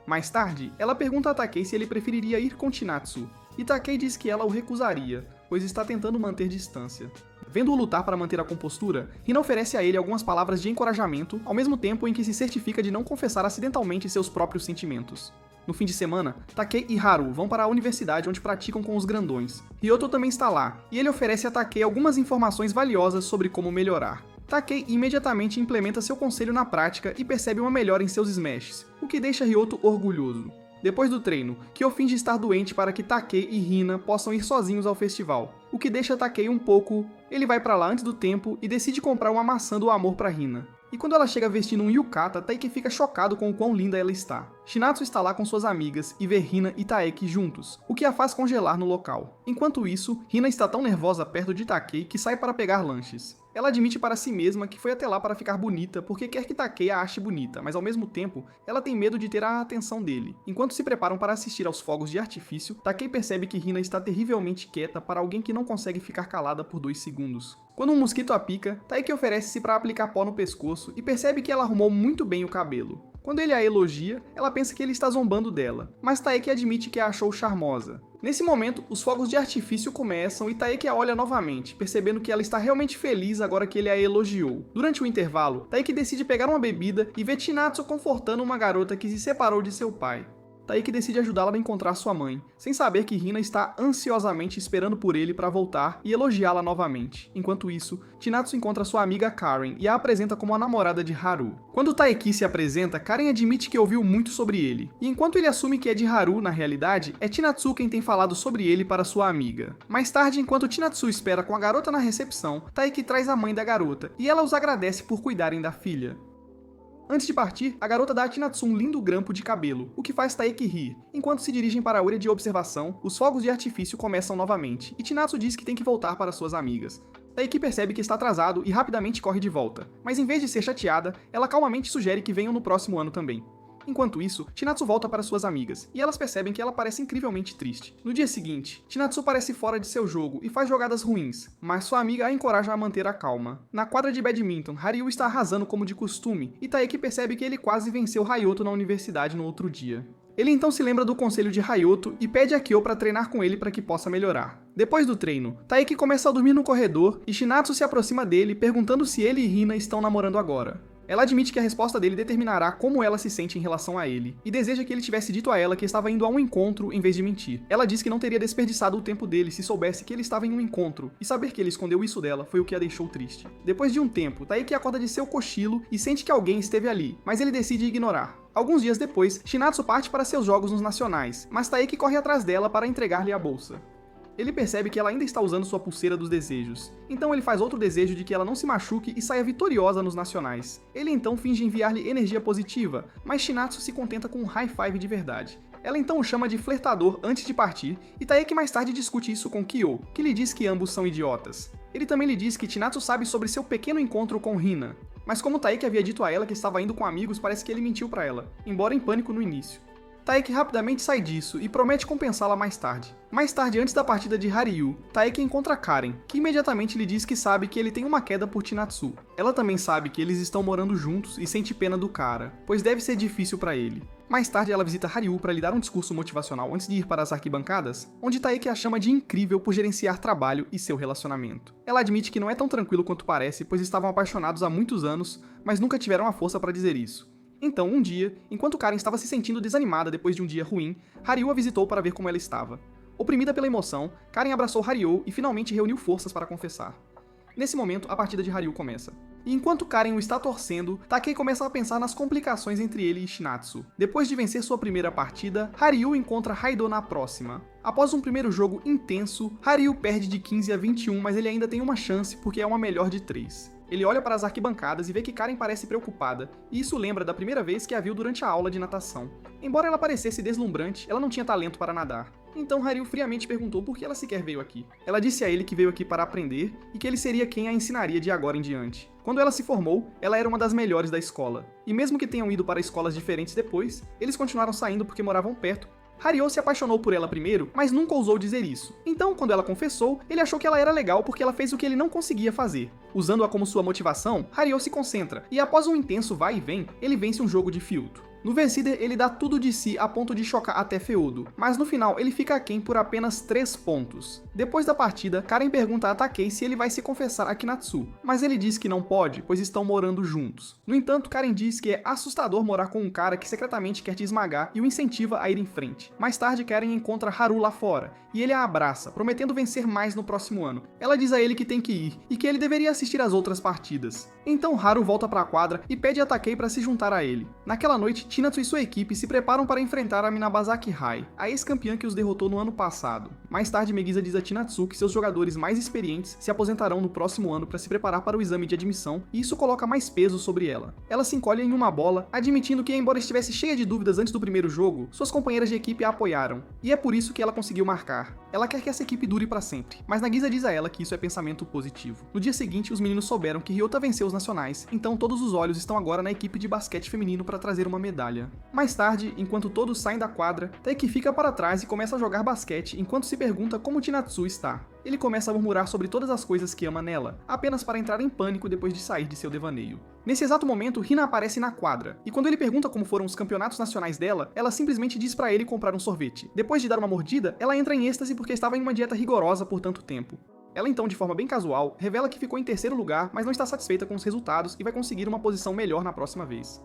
Mais tarde, ela pergunta a Takei se ele preferiria ir com Chinatsu, e Takei diz que ela o recusaria, pois está tentando manter distância. Vendo-o lutar para manter a compostura, Hina oferece a ele algumas palavras de encorajamento, ao mesmo tempo em que se certifica de não confessar acidentalmente seus próprios sentimentos. No fim de semana, Takei e Haru vão para a universidade onde praticam com os grandões. Ryoto também está lá, e ele oferece a Takei algumas informações valiosas sobre como melhorar. Takei imediatamente implementa seu conselho na prática e percebe uma melhora em seus smashes, o que deixa Ryoto orgulhoso. Depois do treino, Kyo finge estar doente para que Takei e Hina possam ir sozinhos ao festival, o que deixa Takei um pouco... Ele vai para lá antes do tempo e decide comprar uma maçã do amor para Hina. E quando ela chega vestindo um yukata, Taeki fica chocado com o quão linda ela está. Shinatsu está lá com suas amigas e vê Hina e Taeki juntos, o que a faz congelar no local. Enquanto isso, Hina está tão nervosa perto de Takei que sai para pegar lanches. Ela admite para si mesma que foi até lá para ficar bonita porque quer que Takei a ache bonita, mas ao mesmo tempo, ela tem medo de ter a atenção dele. Enquanto se preparam para assistir aos fogos de artifício, Takei percebe que Hina está terrivelmente quieta para alguém que não consegue ficar calada por 2 segundos. Quando um mosquito a pica, Taeki oferece-se para aplicar pó no pescoço e percebe que ela arrumou muito bem o cabelo. Quando ele a elogia, ela pensa que ele está zombando dela, mas Taeki admite que a achou charmosa. Nesse momento, os fogos de artifício começam e Taeki a olha novamente, percebendo que ela está realmente feliz agora que ele a elogiou. Durante o intervalo, Taeki decide pegar uma bebida e vê Chinatsu confortando uma garota que se separou de seu pai. Taeki decide ajudá-la a encontrar sua mãe, sem saber que Hina está ansiosamente esperando por ele para voltar e elogiá-la novamente. Enquanto isso, Chinatsu encontra sua amiga Karen e a apresenta como a namorada de Haru. Quando Taeki se apresenta, Karen admite que ouviu muito sobre ele, e enquanto ele assume que é de Haru na realidade, é Chinatsu quem tem falado sobre ele para sua amiga. Mais tarde, enquanto Chinatsu espera com a garota na recepção, Taeki traz a mãe da garota, e ela os agradece por cuidarem da filha. Antes de partir, a garota dá a Chinatsu um lindo grampo de cabelo, o que faz Taeki rir. Enquanto se dirigem para a área de observação, os fogos de artifício começam novamente, e Chinatsu diz que tem que voltar para suas amigas. Taeki percebe que está atrasado e rapidamente corre de volta, mas em vez de ser chateada, ela calmamente sugere que venham no próximo ano também. Enquanto isso, Chinatsu volta para suas amigas, e elas percebem que ela parece incrivelmente triste. No dia seguinte, Chinatsu parece fora de seu jogo e faz jogadas ruins, mas sua amiga a encoraja a manter a calma. Na quadra de badminton, Haryu está arrasando como de costume, e Taeki percebe que ele quase venceu Ryoto na universidade no outro dia. Ele então se lembra do conselho de Ryoto e pede a Kyo para treinar com ele para que possa melhorar. Depois do treino, Taeki começa a dormir no corredor e Chinatsu se aproxima dele perguntando se ele e Hina estão namorando agora. Ela admite que a resposta dele determinará como ela se sente em relação a ele, e deseja que ele tivesse dito a ela que estava indo a um encontro em vez de mentir. Ela diz que não teria desperdiçado o tempo dele se soubesse que ele estava em um encontro, e saber que ele escondeu isso dela foi o que a deixou triste. Depois de um tempo, Taiki acorda de seu cochilo e sente que alguém esteve ali, mas ele decide ignorar. Alguns dias depois, Shinatsu parte para seus jogos nos nacionais, mas Taiki corre atrás dela para entregar-lhe a bolsa. Ele percebe que ela ainda está usando sua pulseira dos desejos, então ele faz outro desejo de que ela não se machuque e saia vitoriosa nos nacionais. Ele então finge enviar-lhe energia positiva, mas Shinatsu se contenta com um high five de verdade. Ela então o chama de flertador antes de partir, e Taiki mais tarde discute isso com Kyo, que lhe diz que ambos são idiotas. Ele também lhe diz que Chinatsu sabe sobre seu pequeno encontro com Hina, mas como Taiki havia dito a ela que estava indo com amigos, parece que ele mentiu para ela, embora em pânico no início. Taiki rapidamente sai disso e promete compensá-la mais tarde. Mais tarde, antes da partida de Haryu, Taiki encontra Karen, que imediatamente lhe diz que sabe que ele tem uma queda por Chinatsu. Ela também sabe que eles estão morando juntos e sente pena do cara, pois deve ser difícil para ele. Mais tarde, ela visita Haryu para lhe dar um discurso motivacional antes de ir para as arquibancadas, onde Taiki a chama de incrível por gerenciar trabalho e seu relacionamento. Ela admite que não é tão tranquilo quanto parece, pois estavam apaixonados há muitos anos, mas nunca tiveram a força para dizer isso. Então, um dia, enquanto Karen estava se sentindo desanimada depois de um dia ruim, Haryu a visitou para ver como ela estava. Oprimida pela emoção, Karen abraçou Haryu e finalmente reuniu forças para confessar. Nesse momento, a partida de Haryu começa. E enquanto Karen o está torcendo, Takei começa a pensar nas complicações entre ele e Shinatsu. Depois de vencer sua primeira partida, Haryu encontra Raido na próxima. Após um primeiro jogo intenso, Haryu perde de 15 a 21, mas ele ainda tem uma chance porque é uma melhor de 3. Ele olha para as arquibancadas e vê que Karen parece preocupada, e isso lembra da primeira vez que a viu durante a aula de natação. Embora ela parecesse deslumbrante, ela não tinha talento para nadar. Então Haryu friamente perguntou por que ela sequer veio aqui. Ela disse a ele que veio aqui para aprender e que ele seria quem a ensinaria de agora em diante. Quando ela se formou, ela era uma das melhores da escola. E mesmo que tenham ido para escolas diferentes depois, eles continuaram saindo porque moravam perto. Haryu se apaixonou por ela primeiro, mas nunca ousou dizer isso. Então, quando ela confessou, ele achou que ela era legal porque ela fez o que ele não conseguia fazer. Usando-a como sua motivação, Haryu se concentra, e após um intenso vai e vem, ele vence um jogo de fiuto. No Versider, ele dá tudo de si a ponto de chocar até Feudo, mas no final ele fica aquém por apenas 3 pontos. Depois da partida, Karen pergunta a Takei se ele vai se confessar a Kinatsu, mas ele diz que não pode, pois estão morando juntos. No entanto, Karen diz que é assustador morar com um cara que secretamente quer te esmagar e o incentiva a ir em frente. Mais tarde, Karen encontra Haru lá fora, e ele a abraça, prometendo vencer mais no próximo ano. Ela diz a ele que tem que ir, e que ele deveria assistir às outras partidas. Então Haru volta para a quadra e pede a Takei para se juntar a ele. Naquela noite, Chinatsu e sua equipe se preparam para enfrentar a Minabazaki Hai, a ex-campeã que os derrotou no ano passado. Mais tarde, Megisa diz a Chinatsu que seus jogadores mais experientes se aposentarão no próximo ano para se preparar para o exame de admissão, e isso coloca mais peso sobre ela. Ela se encolhe em uma bola, admitindo que, embora estivesse cheia de dúvidas antes do primeiro jogo, suas companheiras de equipe a apoiaram, e é por isso que ela conseguiu marcar. Ela quer que essa equipe dure para sempre, mas Nagisa diz a ela que isso é pensamento positivo. No dia seguinte, os meninos souberam que Ryota venceu os nacionais, então todos os olhos estão agora na equipe de basquete feminino para trazer uma medalha. Mais tarde, enquanto todos saem da quadra, Taiki fica para trás e começa a jogar basquete enquanto se pergunta como Chinatsu está. Ele começa a murmurar sobre todas as coisas que ama nela, apenas para entrar em pânico depois de sair de seu devaneio. Nesse exato momento, Hina aparece na quadra, e quando ele pergunta como foram os campeonatos nacionais dela, ela simplesmente diz para ele comprar um sorvete. Depois de dar uma mordida, ela entra em êxtase porque estava em uma dieta rigorosa por tanto tempo. Ela então, de forma bem casual, revela que ficou em terceiro lugar, mas não está satisfeita com os resultados e vai conseguir uma posição melhor na próxima vez.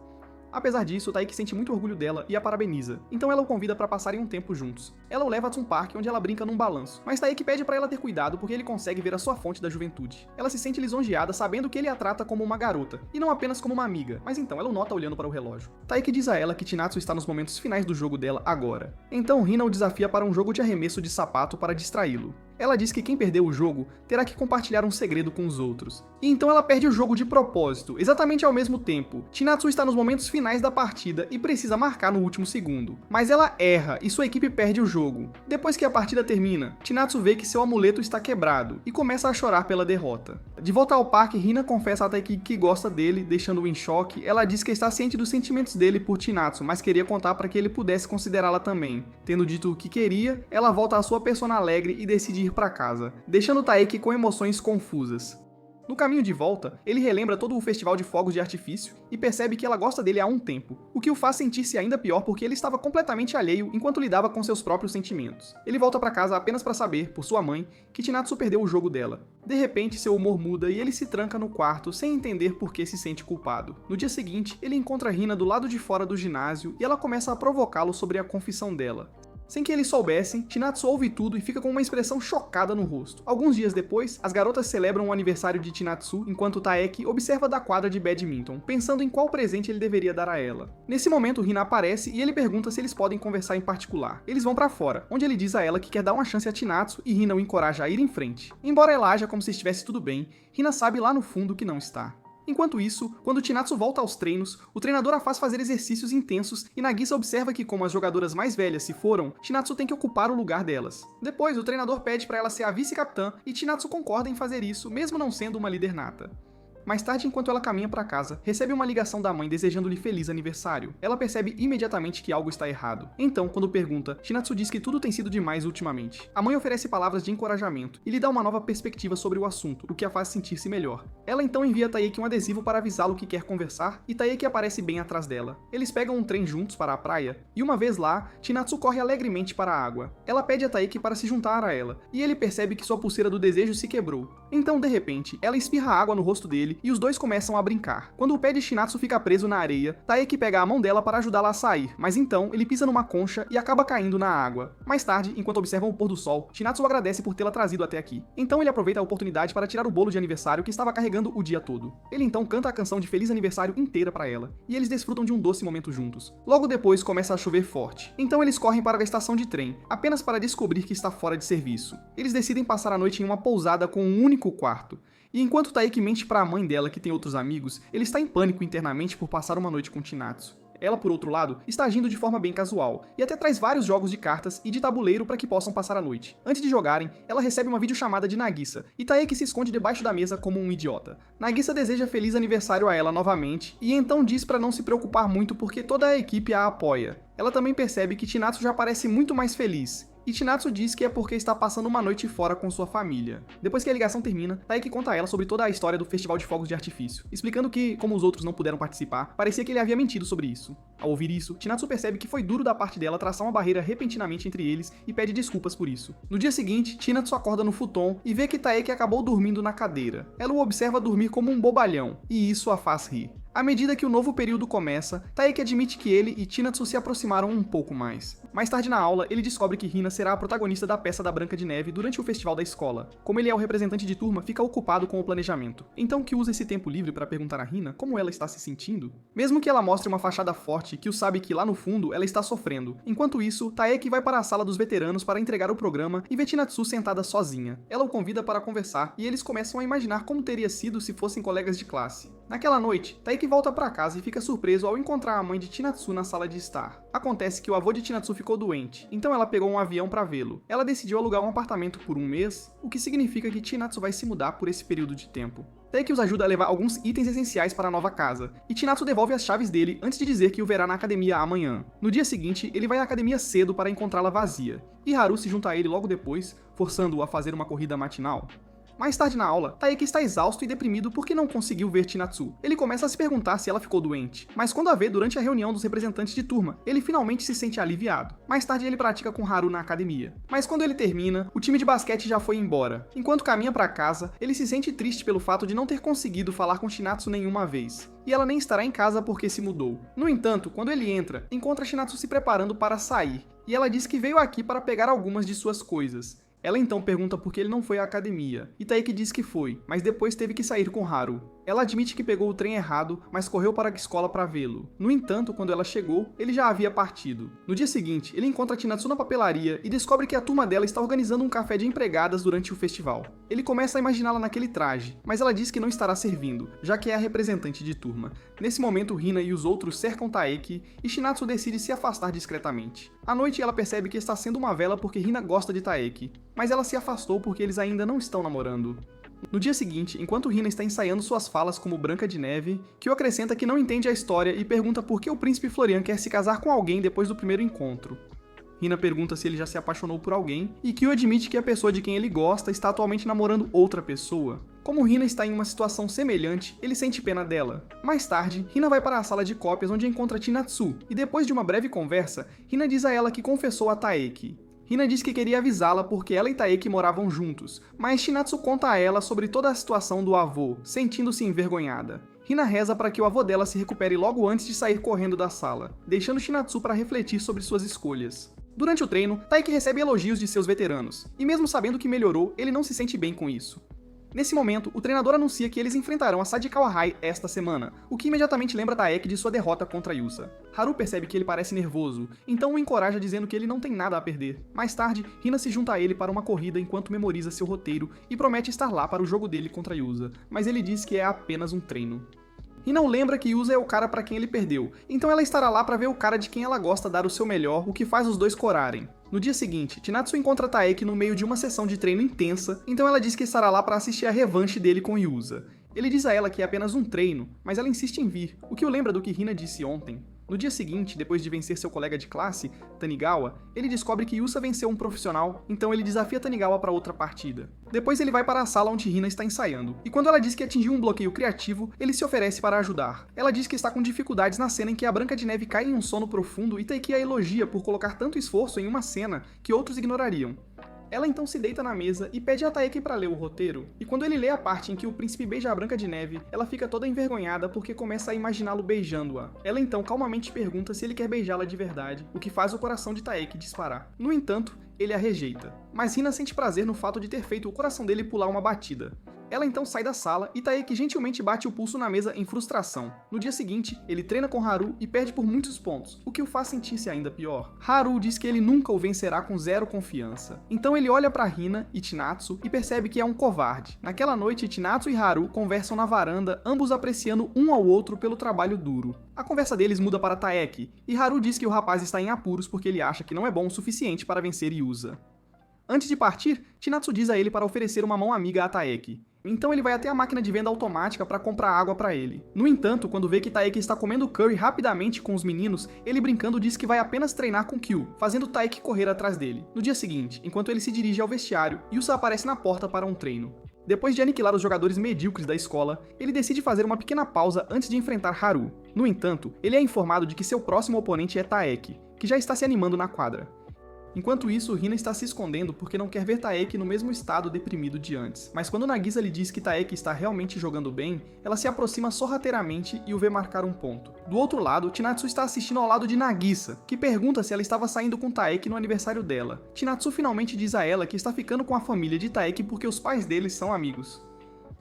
Apesar disso, Taiki sente muito orgulho dela e a parabeniza, então ela o convida para passarem um tempo juntos. Ela o leva a um parque onde ela brinca num balanço, mas Taiki pede para ela ter cuidado porque ele consegue ver a sua fonte da juventude. Ela se sente lisonjeada sabendo que ele a trata como uma garota, e não apenas como uma amiga, mas então ela o nota olhando para o relógio. Taiki diz a ela que Chinatsu está nos momentos finais do jogo dela agora. Então Hina o desafia para um jogo de arremesso de sapato para distraí-lo. Ela diz que quem perdeu o jogo terá que compartilhar um segredo com os outros. E então ela perde o jogo de propósito, exatamente ao mesmo tempo. Chinatsu está nos momentos finais da partida e precisa marcar no último segundo. Mas ela erra e sua equipe perde o jogo. Depois que a partida termina, Chinatsu vê que seu amuleto está quebrado e começa a chorar pela derrota. De volta ao parque, Hina confessa a Taiki que gosta dele, deixando-o em choque. Ela diz que está ciente dos sentimentos dele por Chinatsu, mas queria contar para que ele pudesse considerá-la também. Tendo dito o que queria, ela volta à sua persona alegre e decide ir para casa, deixando Taiki com emoções confusas. No caminho de volta, ele relembra todo o festival de fogos de artifício e percebe que ela gosta dele há um tempo, o que o faz sentir-se ainda pior porque ele estava completamente alheio enquanto lidava com seus próprios sentimentos. Ele volta para casa apenas para saber, por sua mãe, que Chinatsu perdeu o jogo dela. De repente, seu humor muda e ele se tranca no quarto sem entender por que se sente culpado. No dia seguinte, ele encontra Hina do lado de fora do ginásio e ela começa a provocá-lo sobre a confissão dela. Sem que eles soubessem, Chinatsu ouve tudo e fica com uma expressão chocada no rosto. Alguns dias depois, as garotas celebram o aniversário de Chinatsu enquanto Taeki observa da quadra de badminton, pensando em qual presente ele deveria dar a ela. Nesse momento, Hina aparece e ele pergunta se eles podem conversar em particular. Eles vão pra fora, onde ele diz a ela que quer dar uma chance a Chinatsu e Hina o encoraja a ir em frente. Embora ela haja como se estivesse tudo bem, Hina sabe lá no fundo que não está. Enquanto isso, quando Chinatsu volta aos treinos, o treinador a faz fazer exercícios intensos e Nagisa observa que como as jogadoras mais velhas se foram, Chinatsu tem que ocupar o lugar delas. Depois, o treinador pede para ela ser a vice-capitã e Chinatsu concorda em fazer isso, mesmo não sendo uma líder nata. Mais tarde, enquanto ela caminha para casa, recebe uma ligação da mãe desejando-lhe feliz aniversário. Ela percebe imediatamente que algo está errado. Então, quando pergunta, Chinatsu diz que tudo tem sido demais ultimamente. A mãe oferece palavras de encorajamento e lhe dá uma nova perspectiva sobre o assunto, o que a faz sentir-se melhor. Ela então envia a Taeki um adesivo para avisá-lo que quer conversar e Taeki aparece bem atrás dela. Eles pegam um trem juntos para a praia e uma vez lá, Chinatsu corre alegremente para a água. Ela pede a Taeki para se juntar a ela e ele percebe que sua pulseira do desejo se quebrou. Então, de repente, ela espirra água no rosto dele e os dois começam a brincar. Quando o pé de Chinatsu fica preso na areia, Taeki pega a mão dela para ajudá-la a sair, mas então ele pisa numa concha e acaba caindo na água. Mais tarde, enquanto observam o pôr do sol, Chinatsu agradece por tê-la trazido até aqui. Então ele aproveita a oportunidade para tirar o bolo de aniversário que estava carregando o dia todo. Ele então canta a canção de feliz aniversário inteira para ela, e eles desfrutam de um doce momento juntos. Logo depois começa a chover forte. Então eles correm para a estação de trem, apenas para descobrir que está fora de serviço. Eles decidem passar a noite em uma pousada com um único quarto. E enquanto Taeki mente para a mãe dela que tem outros amigos, ele está em pânico internamente por passar uma noite com Chinatsu. Ela, por outro lado, está agindo de forma bem casual, e até traz vários jogos de cartas e de tabuleiro para que possam passar a noite. Antes de jogarem, ela recebe uma videochamada de Nagisa, e Taeki se esconde debaixo da mesa como um idiota. Nagisa deseja feliz aniversário a ela novamente, e então diz para não se preocupar muito porque toda a equipe a apoia. Ela também percebe que Chinatsu já parece muito mais feliz, e Chinatsu diz que é porque está passando uma noite fora com sua família. Depois que a ligação termina, Taeki conta a ela sobre toda a história do Festival de Fogos de Artifício, explicando que, como os outros não puderam participar, parecia que ele havia mentido sobre isso. Ao ouvir isso, Chinatsu percebe que foi duro da parte dela traçar uma barreira repentinamente entre eles e pede desculpas por isso. No dia seguinte, Chinatsu acorda no futon e vê que Taeki acabou dormindo na cadeira. Ela o observa dormir como um bobalhão, e isso a faz rir. À medida que o novo período começa, Taeki admite que ele e Chinatsu se aproximaram um pouco mais. Mais tarde na aula, ele descobre que Hina será a protagonista da peça da Branca de Neve durante o festival da escola. Como ele é o representante de turma, fica ocupado com o planejamento. Então que usa esse tempo livre para perguntar a Hina como ela está se sentindo. Mesmo que ela mostre uma fachada forte, Kyu sabe que lá no fundo ela está sofrendo. Enquanto isso, Taeki vai para a sala dos veteranos para entregar o programa e vê Chinatsu sentada sozinha. Ela o convida para conversar e eles começam a imaginar como teria sido se fossem colegas de classe. Naquela noite, Taeki volta para casa e fica surpreso ao encontrar a mãe de Chinatsu na sala de estar. Acontece que o avô de Chinatsu ficou doente, então ela pegou um avião para vê-lo. Ela decidiu alugar um apartamento por um mês, o que significa que Chinatsu vai se mudar por esse período de tempo. Taeki os ajuda a levar alguns itens essenciais para a nova casa, e Chinatsu devolve as chaves dele antes de dizer que o verá na academia amanhã. No dia seguinte, ele vai à academia cedo para encontrá-la vazia, e Haru se junta a ele logo depois, forçando-o a fazer uma corrida matinal. Mais tarde na aula, Taeki está exausto e deprimido porque não conseguiu ver Chinatsu. Ele começa a se perguntar se ela ficou doente, mas quando a vê durante a reunião dos representantes de turma, ele finalmente se sente aliviado. Mais tarde ele pratica com Haru na academia. Mas quando ele termina, o time de basquete já foi embora. Enquanto caminha para casa, ele se sente triste pelo fato de não ter conseguido falar com Chinatsu nenhuma vez. E ela nem estará em casa porque se mudou. No entanto, quando ele entra, encontra Chinatsu se preparando para sair, e ela diz que veio aqui para pegar algumas de suas coisas. Ela então pergunta por que ele não foi à academia, e Taeki diz que foi, mas depois teve que sair com Haru. Ela admite que pegou o trem errado, mas correu para a escola para vê-lo. No entanto, quando ela chegou, ele já havia partido. No dia seguinte, ele encontra Chinatsu na papelaria e descobre que a turma dela está organizando um café de empregadas durante o festival. Ele começa a imaginá-la naquele traje, mas ela diz que não estará servindo, já que é a representante de turma. Nesse momento, Hina e os outros cercam Taeki e Chinatsu decide se afastar discretamente. À noite, ela percebe que está sendo uma vela porque Hina gosta de Taeki, mas ela se afastou porque eles ainda não estão namorando. No dia seguinte, enquanto Hina está ensaiando suas falas como Branca de Neve, Kyo acrescenta que não entende a história e pergunta por que o príncipe Florian quer se casar com alguém depois do primeiro encontro. Hina pergunta se ele já se apaixonou por alguém, e Kyo admite que a pessoa de quem ele gosta está atualmente namorando outra pessoa. Como Hina está em uma situação semelhante, ele sente pena dela. Mais tarde, Hina vai para a sala de cópias onde encontra Chinatsu, e depois de uma breve conversa, Hina diz a ela que confessou a Taeki. Hina diz que queria avisá-la porque ela e Taeki moravam juntos, mas Chinatsu conta a ela sobre toda a situação do avô, sentindo-se envergonhada. Hina reza para que o avô dela se recupere logo antes de sair correndo da sala, deixando Chinatsu para refletir sobre suas escolhas. Durante o treino, Taeki recebe elogios de seus veteranos, e mesmo sabendo que melhorou, ele não se sente bem com isso. Nesse momento, o treinador anuncia que eles enfrentarão a Sadikawa High esta semana, o que imediatamente lembra Taeki de sua derrota contra Yusa. Haru percebe que ele parece nervoso, então o encoraja dizendo que ele não tem nada a perder. Mais tarde, Hina se junta a ele para uma corrida enquanto memoriza seu roteiro e promete estar lá para o jogo dele contra Yusa, mas ele diz que é apenas um treino. Hina lembra que Yusa é o cara para quem ele perdeu, então ela estará lá para ver o cara de quem ela gosta dar o seu melhor, o que faz os dois corarem. No dia seguinte, Chinatsu encontra Taeki no meio de uma sessão de treino intensa, então ela diz que estará lá para assistir a revanche dele com Yusa. Ele diz a ela que é apenas um treino, mas ela insiste em vir, o que o lembra do que Hina disse ontem. No dia seguinte, depois de vencer seu colega de classe, Tanigawa, ele descobre que Yusa venceu um profissional, então ele desafia Tanigawa para outra partida. Depois ele vai para a sala onde Hina está ensaiando, e quando ela diz que atingiu um bloqueio criativo, ele se oferece para ajudar. Ela diz que está com dificuldades na cena em que a Branca de Neve cai em um sono profundo e Taeki a elogia por colocar tanto esforço em uma cena que outros ignorariam. Ela então se deita na mesa e pede a Taeki para ler o roteiro, e quando ele lê a parte em que o príncipe beija a Branca de Neve, ela fica toda envergonhada porque começa a imaginá-lo beijando-a. Ela então calmamente pergunta se ele quer beijá-la de verdade, o que faz o coração de Taeki disparar. No entanto, ele a rejeita, mas Hina sente prazer no fato de ter feito o coração dele pular uma batida. Ela então sai da sala e Taeki gentilmente bate o pulso na mesa em frustração. No dia seguinte, ele treina com Haru e perde por muitos pontos, o que o faz sentir-se ainda pior. Haru diz que ele nunca o vencerá com zero confiança. Então ele olha para Hina e Chinatsu e percebe que é um covarde. Naquela noite, Chinatsu e Haru conversam na varanda, ambos apreciando um ao outro pelo trabalho duro. A conversa deles muda para Taeki, e Haru diz que o rapaz está em apuros porque ele acha que não é bom o suficiente para vencer Yusa. Antes de partir, Chinatsu diz a ele para oferecer uma mão amiga a Taeki. Então ele vai até a máquina de venda automática para comprar água para ele. No entanto, quando vê que Taeki está comendo curry rapidamente com os meninos, ele brincando diz que vai apenas treinar com Kyu, fazendo Taeki correr atrás dele. No dia seguinte, enquanto ele se dirige ao vestiário, Yusa aparece na porta para um treino. Depois de aniquilar os jogadores medíocres da escola, ele decide fazer uma pequena pausa antes de enfrentar Haru. No entanto, ele é informado de que seu próximo oponente é Taeki, que já está se animando na quadra. Enquanto isso, Hina está se escondendo porque não quer ver Taeki no mesmo estado deprimido de antes. Mas quando Nagisa lhe diz que Taeki está realmente jogando bem, ela se aproxima sorrateiramente e o vê marcar um ponto. Do outro lado, Chinatsu está assistindo ao lado de Nagisa, que pergunta se ela estava saindo com Taeki no aniversário dela. Chinatsu finalmente diz a ela que está ficando com a família de Taeki porque os pais deles são amigos.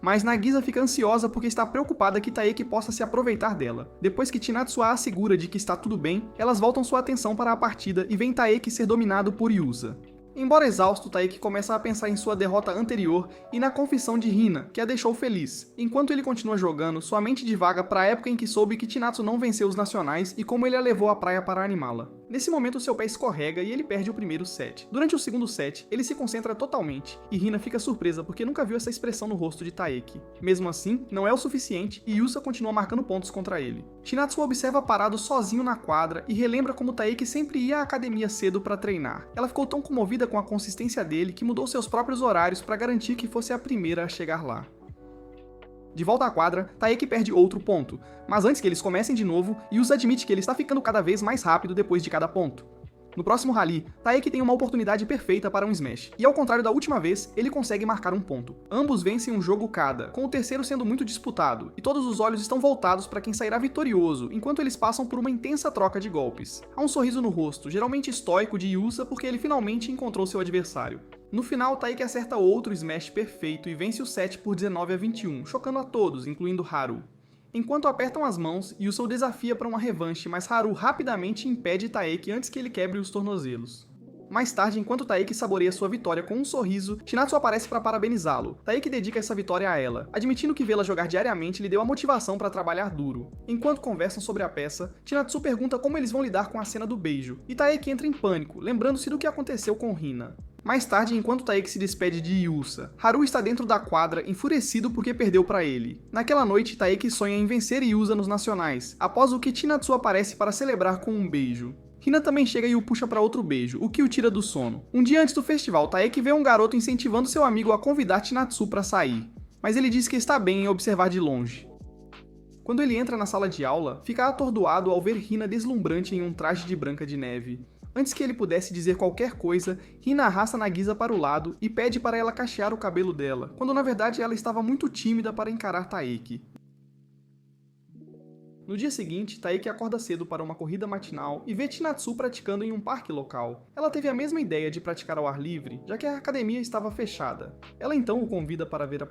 Mas Nagisa fica ansiosa porque está preocupada que Taeki possa se aproveitar dela. Depois que Chinatsu a assegura de que está tudo bem, elas voltam sua atenção para a partida e veem Taeki ser dominado por Yusa. Embora exausto, Taeki começa a pensar em sua derrota anterior e na confissão de Hina, que a deixou feliz. Enquanto ele continua jogando, sua mente divaga para a época em que soube que Chinatsu não venceu os nacionais e como ele a levou à praia para animá-la. Nesse momento, seu pé escorrega e ele perde o primeiro set. Durante o segundo set, ele se concentra totalmente, e Hina fica surpresa porque nunca viu essa expressão no rosto de Taeki. Mesmo assim, não é o suficiente e Yusa continua marcando pontos contra ele. Chinatsu o observa parado sozinho na quadra e relembra como Taeki sempre ia à academia cedo para treinar. Ela ficou tão comovida com a consistência dele que mudou seus próprios horários para garantir que fosse a primeira a chegar lá. De volta à quadra, Taeki perde outro ponto, mas antes que eles comecem de novo, Yusa admite que ele está ficando cada vez mais rápido depois de cada ponto. No próximo rally, Taeki tem uma oportunidade perfeita para um smash, e ao contrário da última vez, ele consegue marcar um ponto. Ambos vencem um jogo cada, com o terceiro sendo muito disputado, e todos os olhos estão voltados para quem sairá vitorioso, enquanto eles passam por uma intensa troca de golpes. Há um sorriso no rosto, geralmente estoico de Yusa porque ele finalmente encontrou seu adversário. No final, Taeki acerta outro smash perfeito e vence o set por 19-21, chocando a todos, incluindo Haru. Enquanto apertam as mãos, Yusa o desafia para uma revanche, mas Haru rapidamente impede Taeki antes que ele quebre os tornozelos. Mais tarde, enquanto Taeki saboreia sua vitória com um sorriso, Chinatsu aparece para parabenizá-lo. Taeki dedica essa vitória a ela, admitindo que vê-la jogar diariamente lhe deu a motivação para trabalhar duro. Enquanto conversam sobre a peça, Chinatsu pergunta como eles vão lidar com a cena do beijo, e Taeki entra em pânico, lembrando-se do que aconteceu com Hina. Mais tarde, enquanto Taeki se despede de Yusa, Haru está dentro da quadra, enfurecido porque perdeu para ele. Naquela noite, Taeki sonha em vencer Yusa nos nacionais, após o que Chinatsu aparece para celebrar com um beijo. Hina também chega e o puxa para outro beijo, o que o tira do sono. Um dia antes do festival, Taeki vê um garoto incentivando seu amigo a convidar Chinatsu para sair. mas ele diz que está bem em observar de longe. Quando ele entra na sala de aula, fica atordoado ao ver Hina deslumbrante em um traje de Branca de Neve. Antes que ele pudesse dizer qualquer coisa, Hina arrasta Nagisa para o lado e pede para ela cachear o cabelo dela, quando na verdade ela estava muito tímida para encarar Taeki. No dia seguinte, Taeki acorda cedo para uma corrida matinal e vê Chinatsu praticando em um parque local. Ela teve a mesma ideia de praticar ao ar livre, já que a academia estava fechada. Ela então o convida para ver a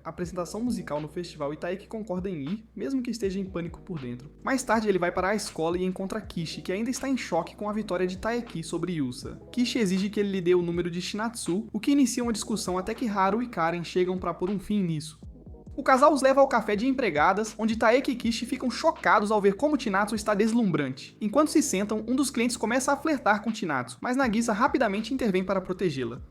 apresentação musical no festival e Taeki concorda em ir, mesmo que esteja em pânico por dentro. Mais tarde ele vai para a escola e encontra Kishi, que ainda está em choque com a vitória de Taeki sobre Yusa. Kishi exige que ele lhe dê o número de Chinatsu, o que inicia uma discussão até que Haru e Karen chegam para pôr um fim nisso. O casal os leva ao café de empregadas, onde Taeki e Kishi ficam chocados ao ver como Chinatsu está deslumbrante. Enquanto se sentam, um dos clientes começa a flertar com Chinatsu, mas Nagisa rapidamente intervém para protegê-la.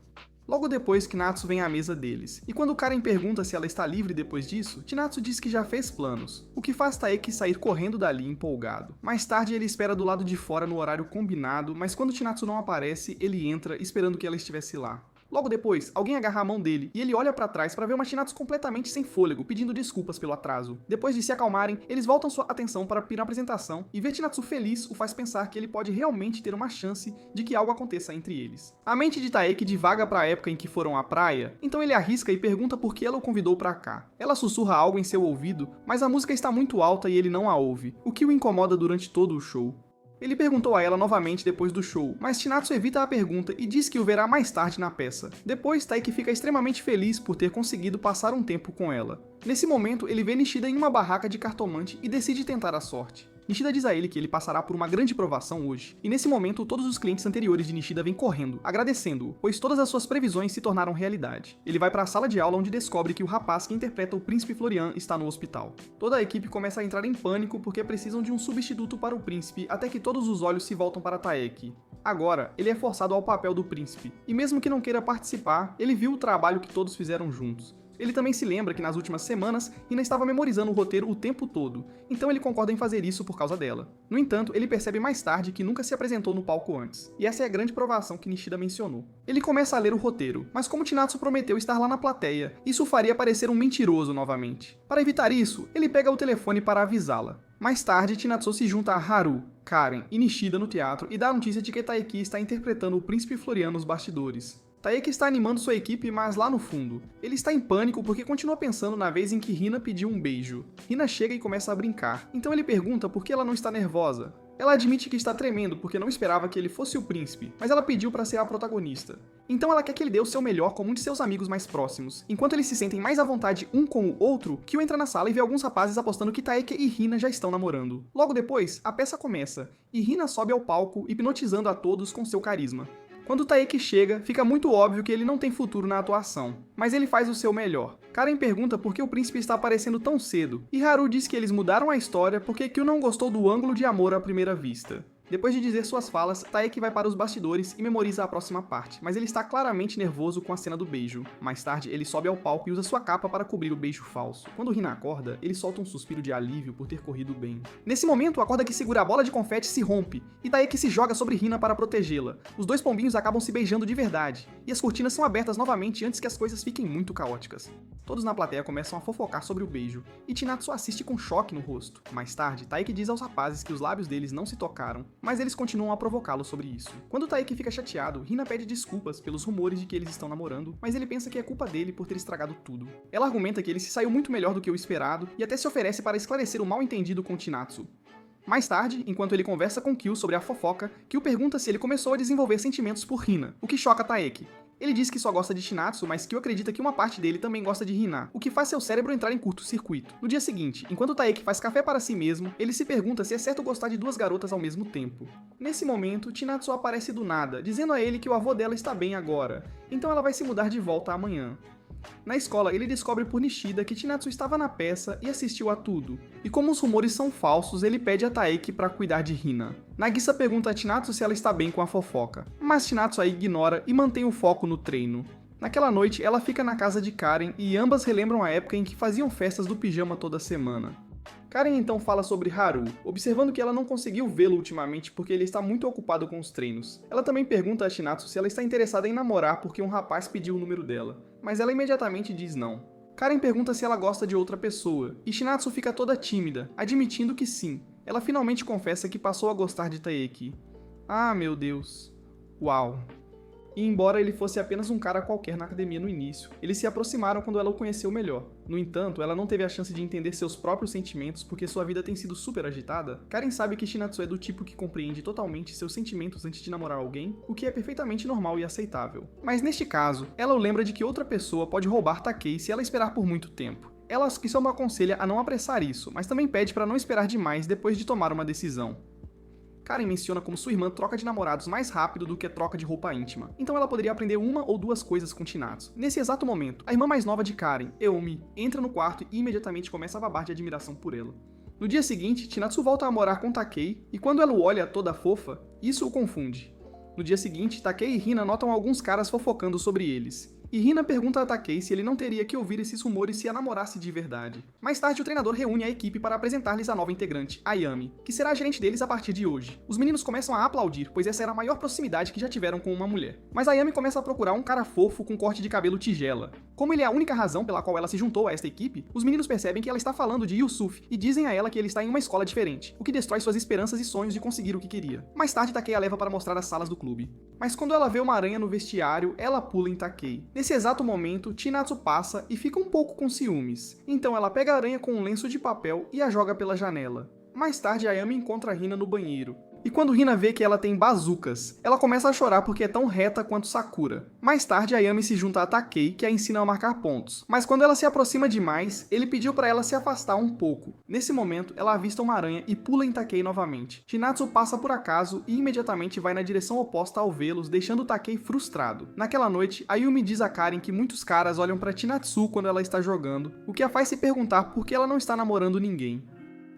Logo depois, Chinatsu vem à mesa deles, e quando Karen pergunta se ela está livre depois disso, Chinatsu diz que já fez planos, o que faz Taeki sair correndo dali empolgado. Mais tarde ele espera do lado de fora no horário combinado, mas quando Chinatsu não aparece, ele entra esperando que ela estivesse lá. Logo depois, alguém agarra a mão dele e ele olha pra trás para ver uma Chinatsu completamente sem fôlego, pedindo desculpas pelo atraso. Depois de se acalmarem, eles voltam sua atenção para a apresentação e ver Chinatsu feliz o faz pensar que ele pode realmente ter uma chance de que algo aconteça entre eles. A mente de Taeki divaga para a época em que foram à praia, então ele arrisca e pergunta por que ela o convidou pra cá. Ela sussurra algo em seu ouvido, mas a música está muito alta e ele não a ouve, o que o incomoda durante todo o show. Ele perguntou a ela novamente depois do show, mas Chinatsu evita a pergunta e diz que o verá mais tarde na peça. Depois, Taeki fica extremamente feliz por ter conseguido passar um tempo com ela. Nesse momento, ele vê Nishida em uma barraca de cartomante e decide tentar a sorte. Nishida diz a ele que ele passará por uma grande provação hoje, e nesse momento todos os clientes anteriores de Nishida vêm correndo, agradecendo-o, pois todas as suas previsões se tornaram realidade. Ele vai para a sala de aula onde descobre que o rapaz que interpreta o príncipe Florian está no hospital. Toda a equipe começa a entrar em pânico porque precisam de um substituto para o príncipe, até que todos os olhos se voltam para Taeki. Agora, ele é forçado ao papel do príncipe, e mesmo que não queira participar, ele viu o trabalho que todos fizeram juntos. Ele também se lembra que nas últimas semanas, Hina estava memorizando o roteiro o tempo todo, então ele concorda em fazer isso por causa dela. No entanto, ele percebe mais tarde que nunca se apresentou no palco antes, e essa é a grande provação que Nishida mencionou. Ele começa a ler o roteiro, mas como Chinatsu prometeu estar lá na plateia, isso o faria parecer um mentiroso novamente. Para evitar isso, ele pega o telefone para avisá-la. Mais tarde, Chinatsu se junta a Haru, Karen e Nishida no teatro e dá a notícia de que Taeki está interpretando o príncipe Florian nos bastidores. Taeki está animando sua equipe, mas lá no fundo, ele está em pânico porque continua pensando na vez em que Hina pediu um beijo. Hina chega e começa a brincar, então ele pergunta por que ela não está nervosa. Ela admite que está tremendo porque não esperava que ele fosse o príncipe, mas ela pediu para ser a protagonista. Então ela quer que ele dê o seu melhor com um de seus amigos mais próximos, enquanto eles se sentem mais à vontade um com o outro, Kyo entra na sala e vê alguns rapazes apostando que Taeki e Hina já estão namorando. Logo depois, a peça começa, e Hina sobe ao palco, hipnotizando a todos com seu carisma. Quando Taeki chega, fica muito óbvio que ele não tem futuro na atuação, mas ele faz o seu melhor. Karen pergunta por que o príncipe está aparecendo tão cedo, e Haru diz que eles mudaram a história porque Kyo não gostou do ângulo de amor à primeira vista. Depois de dizer suas falas, Taeki vai para os bastidores e memoriza a próxima parte, mas ele está claramente nervoso com a cena do beijo. Mais tarde, ele sobe ao palco e usa sua capa para cobrir o beijo falso. Quando Hina acorda, ele solta um suspiro de alívio por ter corrido bem. Nesse momento, a corda que segura a bola de confete se rompe, e Taeki se joga sobre Hina para protegê-la. Os dois pombinhos acabam se beijando de verdade, e as cortinas são abertas novamente antes que as coisas fiquem muito caóticas. Todos na plateia começam a fofocar sobre o beijo, e Chinatsu assiste com choque no rosto. Mais tarde, Taeki diz aos rapazes que os lábios deles não se tocaram, mas eles continuam a provocá-lo sobre isso. Quando Taeki fica chateado, Hina pede desculpas pelos rumores de que eles estão namorando, mas ele pensa que é culpa dele por ter estragado tudo. Ela argumenta que ele se saiu muito melhor do que o esperado, e até se oferece para esclarecer o mal-entendido com Chinatsu. Mais tarde, enquanto ele conversa com Kyo sobre a fofoca, Kyo pergunta se ele começou a desenvolver sentimentos por Hina, o que choca Taeki. Ele diz que só gosta de Chinatsu, mas Kyo acredita que uma parte dele também gosta de Hina, o que faz seu cérebro entrar em curto-circuito. No dia seguinte, enquanto Taeki faz café para si mesmo, ele se pergunta se é certo gostar de duas garotas ao mesmo tempo. Nesse momento, Chinatsu aparece do nada, dizendo a ele que o avô dela está bem agora, então ela vai se mudar de volta amanhã. Na escola, ele descobre por Nishida que Chinatsu estava na peça e assistiu a tudo. E como os rumores são falsos, ele pede a Taeki para cuidar de Hina. Nagisa pergunta a Chinatsu se ela está bem com a fofoca, mas Chinatsu a ignora e mantém o foco no treino. Naquela noite, ela fica na casa de Karen e ambas relembram a época em que faziam festas do pijama toda semana. Karen então fala sobre Haru, observando que ela não conseguiu vê-lo ultimamente porque ele está muito ocupado com os treinos. Ela também pergunta a Chinatsu se ela está interessada em namorar porque um rapaz pediu o número dela, mas ela imediatamente diz não. Karen pergunta se ela gosta de outra pessoa, e Chinatsu fica toda tímida, admitindo que sim. Ela finalmente confessa que passou a gostar de Taeki. Ah, meu Deus. Uau. E embora ele fosse apenas um cara qualquer na academia no início, eles se aproximaram quando ela o conheceu melhor. No entanto, ela não teve a chance de entender seus próprios sentimentos porque sua vida tem sido super agitada. Karen sabe que Chinatsu é do tipo que compreende totalmente seus sentimentos antes de namorar alguém, o que é perfeitamente normal e aceitável. Mas neste caso, ela o lembra de que outra pessoa pode roubar Takei se ela esperar por muito tempo. Ela só o aconselha a não apressar isso, mas também pede para não esperar demais depois de tomar uma decisão. Karen menciona como sua irmã troca de namorados mais rápido do que troca de roupa íntima, então ela poderia aprender uma ou duas coisas com Chinatsu. Nesse exato momento, a irmã mais nova de Karen, Eumi, entra no quarto e imediatamente começa a babar de admiração por ela. No dia seguinte, Chinatsu volta a morar com Takei, e quando ela o olha toda fofa, isso o confunde. No dia seguinte, Takei e Hina notam alguns caras fofocando sobre eles. E Hina pergunta a Takei se ele não teria que ouvir esses rumores se a namorasse de verdade. Mais tarde, o treinador reúne a equipe para apresentar-lhes a nova integrante, Ayami, que será a gerente deles a partir de hoje. Os meninos começam a aplaudir, pois essa era a maior proximidade que já tiveram com uma mulher. Mas Ayami começa a procurar um cara fofo com corte de cabelo tigela. Como ele é a única razão pela qual ela se juntou a esta equipe, os meninos percebem que ela está falando de Yusuf e dizem a ela que ele está em uma escola diferente, o que destrói suas esperanças e sonhos de conseguir o que queria. Mais tarde, Takei a leva para mostrar as salas do clube. Mas quando ela vê uma aranha no vestiário, ela pula em Takei. Nesse exato momento, Chinatsu passa e fica um pouco com ciúmes. Então ela pega a aranha com um lenço de papel e a joga pela janela. Mais tarde, Ayami encontra Hina no banheiro. E quando Hina vê que ela tem bazucas, ela começa a chorar porque é tão reta quanto Sakura. Mais tarde, Ayami se junta a Takei, que a ensina a marcar pontos. Mas quando ela se aproxima demais, ele pediu para ela se afastar um pouco. Nesse momento, ela avista uma aranha e pula em Takei novamente. Chinatsu passa por acaso e imediatamente vai na direção oposta ao vê-los, deixando Takei frustrado. Naquela noite, Ayumi diz a Karen que muitos caras olham para Chinatsu quando ela está jogando, o que a faz se perguntar por que ela não está namorando ninguém.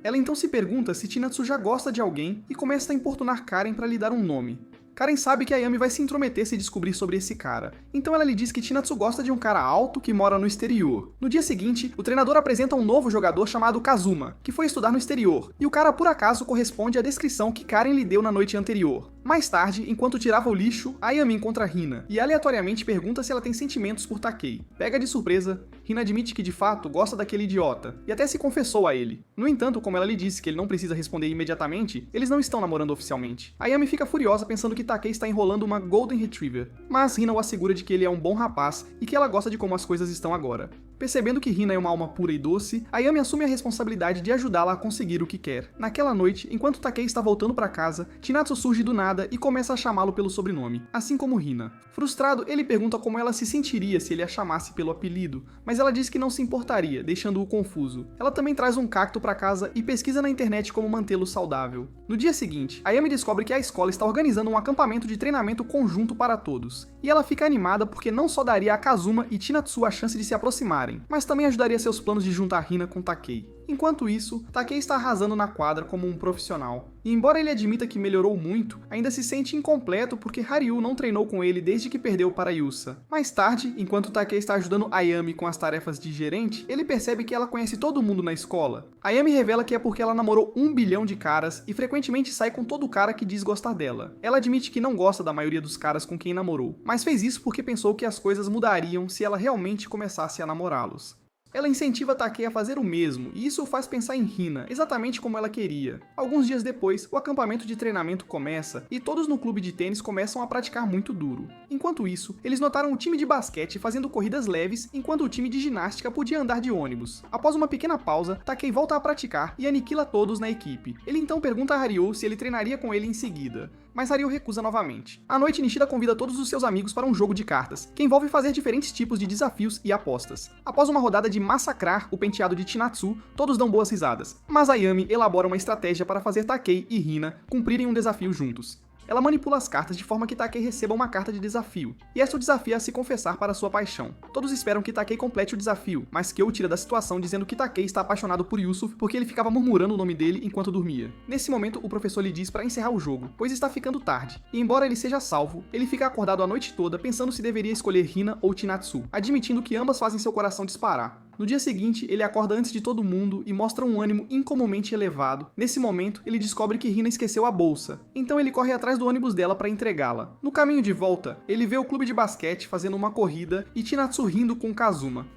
Ela então se pergunta se Chinatsu já gosta de alguém e começa a importunar Karen para lhe dar um nome. Karen sabe que Ayami vai se intrometer se descobrir sobre esse cara, então ela lhe diz que Chinatsu gosta de um cara alto que mora no exterior. No dia seguinte, o treinador apresenta um novo jogador chamado Kazuma, que foi estudar no exterior, e o cara por acaso corresponde à descrição que Karen lhe deu na noite anterior. Mais tarde, enquanto tirava o lixo, Ayami encontra Hina, e aleatoriamente pergunta se ela tem sentimentos por Takei. Pega de surpresa, Hina admite que de fato gosta daquele idiota, e até se confessou a ele. No entanto, como ela lhe disse que ele não precisa responder imediatamente, eles não estão namorando oficialmente. Ayami fica furiosa pensando que Takei está enrolando uma Golden Retriever, mas Hina o assegura de que ele é um bom rapaz e que ela gosta de como as coisas estão agora. Percebendo que Hina é uma alma pura e doce, Ayami assume a responsabilidade de ajudá-la a conseguir o que quer. Naquela noite, enquanto Takei está voltando para casa, Chinatsu surge do nada e começa a chamá-lo pelo sobrenome, assim como Hina. Frustrado, ele pergunta como ela se sentiria se ele a chamasse pelo apelido, mas ela diz que não se importaria, deixando-o confuso. Ela também traz um cacto para casa e pesquisa na internet como mantê-lo saudável. No dia seguinte, Ayami descobre que a escola está organizando um acampamento de treinamento conjunto para todos, e ela fica animada porque não só daria a Kazuma e Chinatsu a chance de se aproximarem, mas também ajudaria seus planos de juntar Hina com Takei. Enquanto isso, Takei está arrasando na quadra como um profissional. E embora ele admita que melhorou muito, ainda se sente incompleto porque Haryu não treinou com ele desde que perdeu para Yusa. Mais tarde, enquanto Takei está ajudando Ayami com as tarefas de gerente, ele percebe que ela conhece todo mundo na escola. Ayami revela que é porque ela namorou 1 bilhão de caras e frequentemente sai com todo cara que diz gostar dela. Ela admite que não gosta da maioria dos caras com quem namorou, mas fez isso porque pensou que as coisas mudariam se ela realmente começasse a namorá-los. Ela incentiva Takei a fazer o mesmo, e isso o faz pensar em Hina, exatamente como ela queria. Alguns dias depois, o acampamento de treinamento começa, e todos no clube de tênis começam a praticar muito duro. Enquanto isso, eles notaram o time de basquete fazendo corridas leves, enquanto o time de ginástica podia andar de ônibus. Após uma pequena pausa, Takei volta a praticar e aniquila todos na equipe. Ele então pergunta a Haryu se ele treinaria com ele em seguida, mas Haryu recusa novamente. À noite, Nishida convida todos os seus amigos para um jogo de cartas, que envolve fazer diferentes tipos de desafios e apostas. Após uma rodada de massacrar o penteado de Chinatsu, todos dão boas risadas, mas Ayami elabora uma estratégia para fazer Takei e Hina cumprirem um desafio juntos. Ela manipula as cartas de forma que Takei receba uma carta de desafio, e esta o desafia a se confessar para sua paixão. Todos esperam que Takei complete o desafio, mas Kyo o tira da situação dizendo que Takei está apaixonado por Yusuf porque ele ficava murmurando o nome dele enquanto dormia. Nesse momento, o professor lhe diz para encerrar o jogo, pois está ficando tarde, e embora ele seja salvo, ele fica acordado a noite toda pensando se deveria escolher Hina ou Chinatsu, admitindo que ambas fazem seu coração disparar. No dia seguinte, ele acorda antes de todo mundo e mostra um ânimo incomumente elevado. Nesse momento, ele descobre que Hina esqueceu a bolsa, então ele corre atrás do ônibus dela para entregá-la. No caminho de volta, ele vê o clube de basquete fazendo uma corrida e Chinatsu rindo com Kazuma.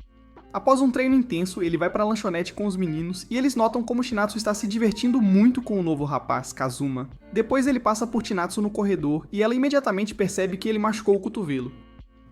Após um treino intenso, ele vai para a lanchonete com os meninos e eles notam como Chinatsu está se divertindo muito com o novo rapaz, Kazuma. Depois ele passa por Chinatsu no corredor e ela imediatamente percebe que ele machucou o cotovelo.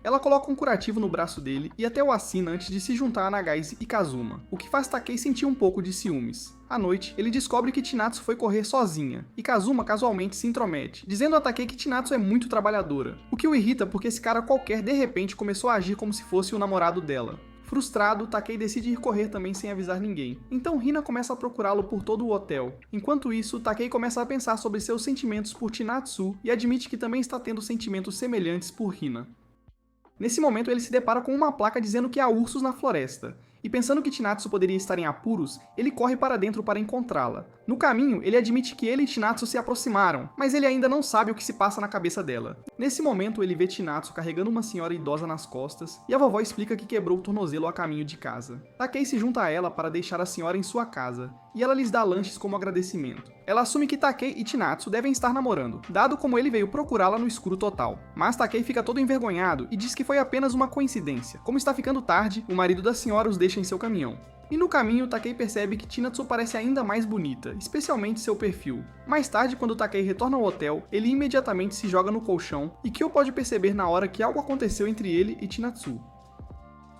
Ela coloca um curativo no braço dele e até o assina antes de se juntar a Nagaise e Kazuma, o que faz Takei sentir um pouco de ciúmes. À noite, ele descobre que Chinatsu foi correr sozinha, e Kazuma casualmente se intromete, dizendo a Takei que Chinatsu é muito trabalhadora, o que o irrita porque esse cara qualquer de repente começou a agir como se fosse o namorado dela. Frustrado, Takei decide ir correr também sem avisar ninguém. Então Hina começa a procurá-lo por todo o hotel. Enquanto isso, Takei começa a pensar sobre seus sentimentos por Chinatsu e admite que também está tendo sentimentos semelhantes por Hina. Nesse momento, ele se depara com uma placa dizendo que há ursos na floresta, e pensando que Chinatsu poderia estar em apuros, ele corre para dentro para encontrá-la. No caminho, ele admite que ele e Chinatsu se aproximaram, mas ele ainda não sabe o que se passa na cabeça dela. Nesse momento, ele vê Chinatsu carregando uma senhora idosa nas costas, e a vovó explica que quebrou o tornozelo a caminho de casa. Takei se junta a ela para deixar a senhora em sua casa, e ela lhes dá lanches como agradecimento. Ela assume que Takei e Chinatsu devem estar namorando, dado como ele veio procurá-la no escuro total. Mas Takei fica todo envergonhado e diz que foi apenas uma coincidência. Como está ficando tarde, o marido da senhora os deixa em seu caminhão. E no caminho, Takei percebe que Chinatsu parece ainda mais bonita, especialmente seu perfil. Mais tarde, quando Takei retorna ao hotel, ele imediatamente se joga no colchão e Kyo pode perceber na hora que algo aconteceu entre ele e Chinatsu.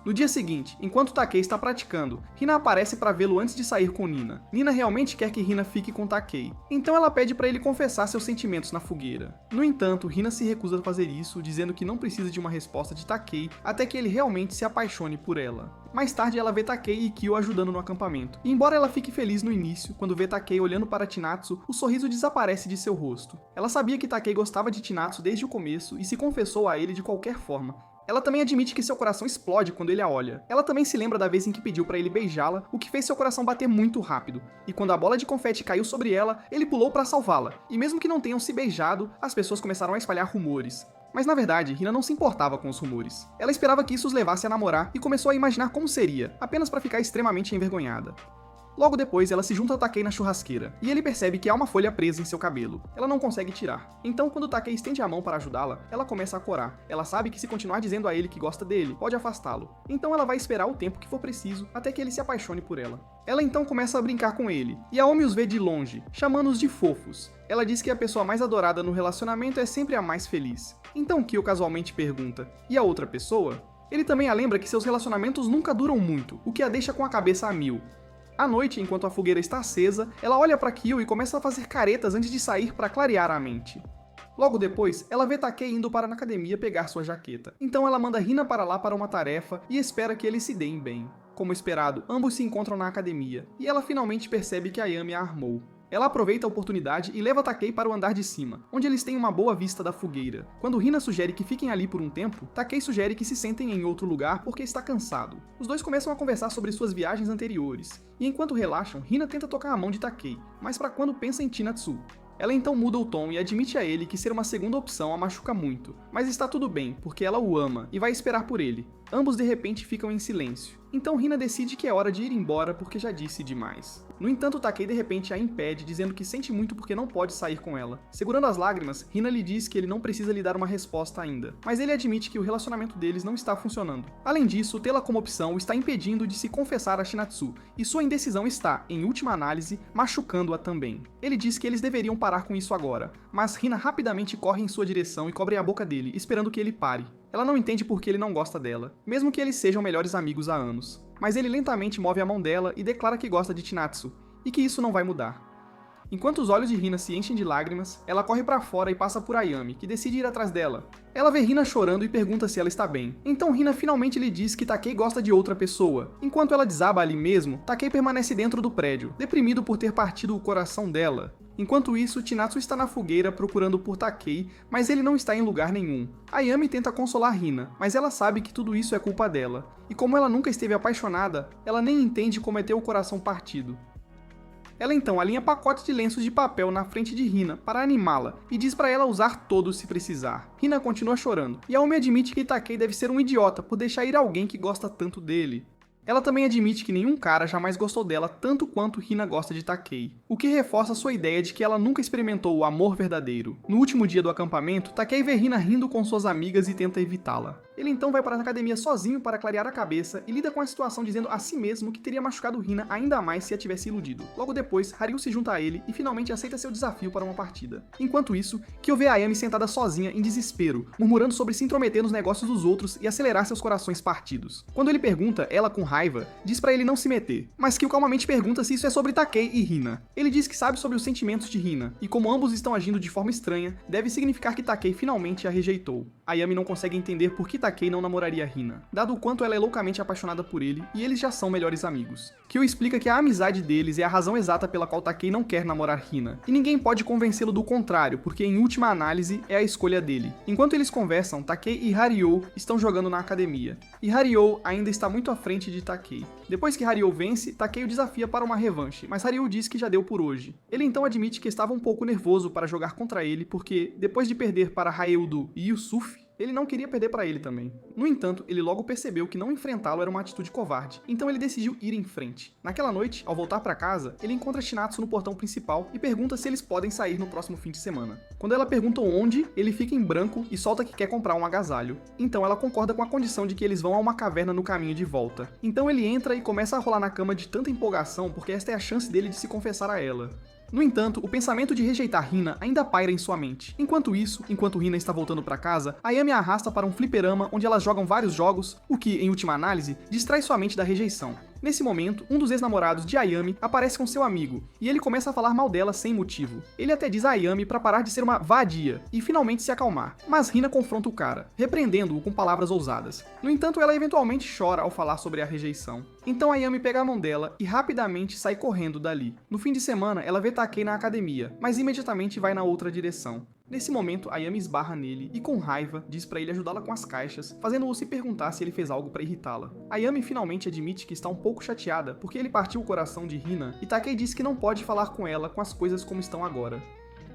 No dia seguinte, enquanto Takei está praticando, Hina aparece para vê-lo antes de sair com Nina. Nina realmente quer que Hina fique com Takei, então ela pede para ele confessar seus sentimentos na fogueira. No entanto, Hina se recusa a fazer isso, dizendo que não precisa de uma resposta de Takei até que ele realmente se apaixone por ela. Mais tarde, ela vê Takei e Kyo ajudando no acampamento. E embora ela fique feliz no início, quando vê Takei olhando para Chinatsu, o sorriso desaparece de seu rosto. Ela sabia que Takei gostava de Chinatsu desde o começo e se confessou a ele de qualquer forma. Ela também admite que seu coração explode quando ele a olha. Ela também se lembra da vez em que pediu para ele beijá-la, o que fez seu coração bater muito rápido. E quando a bola de confete caiu sobre ela, ele pulou para salvá-la. E mesmo que não tenham se beijado, as pessoas começaram a espalhar rumores. Mas na verdade, Hina não se importava com os rumores. Ela esperava que isso os levasse a namorar e começou a imaginar como seria, apenas para ficar extremamente envergonhada. Logo depois, ela se junta a Takei na churrasqueira, e ele percebe que há uma folha presa em seu cabelo. Ela não consegue tirar. Então, quando Takei estende a mão para ajudá-la, ela começa a corar. Ela sabe que se continuar dizendo a ele que gosta dele, pode afastá-lo. Então ela vai esperar o tempo que for preciso, até que ele se apaixone por ela. Ela então começa a brincar com ele, e Aomi os vê de longe, chamando-os de fofos. Ela diz que a pessoa mais adorada no relacionamento é sempre a mais feliz. Então Kyo casualmente pergunta, e a outra pessoa? Ele também a lembra que seus relacionamentos nunca duram muito, o que a deixa com a cabeça a mil. À noite, enquanto a fogueira está acesa, ela olha para Kyo e começa a fazer caretas antes de sair para clarear a mente. Logo depois, ela vê Takei indo para a academia pegar sua jaqueta. Então ela manda Hina para lá para uma tarefa e espera que eles se deem bem. Como esperado, ambos se encontram na academia, e ela finalmente percebe que Ayami a armou. Ela aproveita a oportunidade e leva Takei para o andar de cima, onde eles têm uma boa vista da fogueira. Quando Hina sugere que fiquem ali por um tempo, Takei sugere que se sentem em outro lugar porque está cansado. Os dois começam a conversar sobre suas viagens anteriores, e enquanto relaxam, Hina tenta tocar a mão de Takei, mas para quando pensa em Chinatsu. Ela então muda o tom e admite a ele que ser uma segunda opção a machuca muito, mas está tudo bem, porque ela o ama e vai esperar por ele. Ambos de repente ficam em silêncio. Então Hina decide que é hora de ir embora porque já disse demais. No entanto, Takei de repente a impede, dizendo que sente muito porque não pode sair com ela. Segurando as lágrimas, Hina lhe diz que ele não precisa lhe dar uma resposta ainda, mas ele admite que o relacionamento deles não está funcionando. Além disso, tê-la como opção está impedindo de se confessar a Chinatsu, e sua indecisão está, em última análise, machucando-a também. Ele diz que eles deveriam parar com isso agora, mas Hina rapidamente corre em sua direção e cobre a boca dele, esperando que ele pare. Ela não entende por que ele não gosta dela, mesmo que eles sejam melhores amigos há anos. Mas ele lentamente move a mão dela e declara que gosta de Chinatsu, e que isso não vai mudar. Enquanto os olhos de Hina se enchem de lágrimas, ela corre pra fora e passa por Ayami, que decide ir atrás dela. Ela vê Hina chorando e pergunta se ela está bem. Então Hina finalmente lhe diz que Takei gosta de outra pessoa. Enquanto ela desaba ali mesmo, Takei permanece dentro do prédio, deprimido por ter partido o coração dela. Enquanto isso, Chinatsu está na fogueira procurando por Takei, mas ele não está em lugar nenhum. Ayami tenta consolar Hina, mas ela sabe que tudo isso é culpa dela. E como ela nunca esteve apaixonada, ela nem entende como é ter o coração partido. Ela então alinha pacotes de lenços de papel na frente de Hina para animá-la e diz para ela usar todos se precisar. Hina continua chorando, e Aomi admite que Takei deve ser um idiota por deixar ir alguém que gosta tanto dele. Ela também admite que nenhum cara jamais gostou dela tanto quanto Hina gosta de Takei, o que reforça sua ideia de que ela nunca experimentou o amor verdadeiro. No último dia do acampamento, Takei vê Hina rindo com suas amigas e tenta evitá-la. Ele então vai para a academia sozinho para clarear a cabeça e lida com a situação dizendo a si mesmo que teria machucado Hina ainda mais se a tivesse iludido. Logo depois, Hariu se junta a ele e finalmente aceita seu desafio para uma partida. Enquanto isso, Kyo vê Ayami sentada sozinha em desespero, murmurando sobre se intrometer nos negócios dos outros e acelerar seus corações partidos. Quando ele pergunta, ela com raiva, diz para ele não se meter, mas Kyo calmamente pergunta se isso é sobre Takei e Hina. Ele diz que sabe sobre os sentimentos de Hina, e como ambos estão agindo de forma estranha, deve significar que Takei finalmente a rejeitou. Ayami não consegue entender por que Takei não namoraria Hina, dado o quanto ela é loucamente apaixonada por ele e eles já são melhores amigos. Kyo explica que a amizade deles é a razão exata pela qual Takei não quer namorar Hina, e ninguém pode convencê-lo do contrário, porque em última análise é a escolha dele. Enquanto eles conversam, Takei e Hariou estão jogando na academia, e Hariou ainda está muito à frente de Takei. Depois que Hariou vence, Takei o desafia para uma revanche, mas Hariou diz que já deu por hoje. Ele então admite que estava um pouco nervoso para jogar contra ele, porque depois de perder para Haeildo e Yusuf, ele não queria perder para ele também. No entanto, ele logo percebeu que não enfrentá-lo era uma atitude covarde, então ele decidiu ir em frente. Naquela noite, ao voltar para casa, ele encontra Shinatsu no portão principal e pergunta se eles podem sair no próximo fim de semana. Quando ela pergunta onde, ele fica em branco e solta que quer comprar um agasalho. Então ela concorda com a condição de que eles vão a uma caverna no caminho de volta. Então ele entra e começa a rolar na cama de tanta empolgação porque esta é a chance dele de se confessar a ela. No entanto, o pensamento de rejeitar Hina ainda paira em sua mente. Enquanto Hina está voltando para casa, Ayami a arrasta para um fliperama onde elas jogam vários jogos, o que, em última análise, distrai sua mente da rejeição. Nesse momento, um dos ex-namorados de Ayami aparece com seu amigo, e ele começa a falar mal dela sem motivo. Ele até diz a Ayami para parar de ser uma vadia, e finalmente se acalmar, mas Hina confronta o cara, repreendendo-o com palavras ousadas. No entanto, ela eventualmente chora ao falar sobre a rejeição. Então Ayami pega a mão dela e rapidamente sai correndo dali. No fim de semana, ela vê Takei na academia, mas imediatamente vai na outra direção. Nesse momento, Ayami esbarra nele e, com raiva, diz pra ele ajudá-la com as caixas, fazendo-o se perguntar se ele fez algo pra irritá-la. Ayami finalmente admite que está um pouco chateada porque ele partiu o coração de Hina e Takei diz que não pode falar com ela com as coisas como estão agora.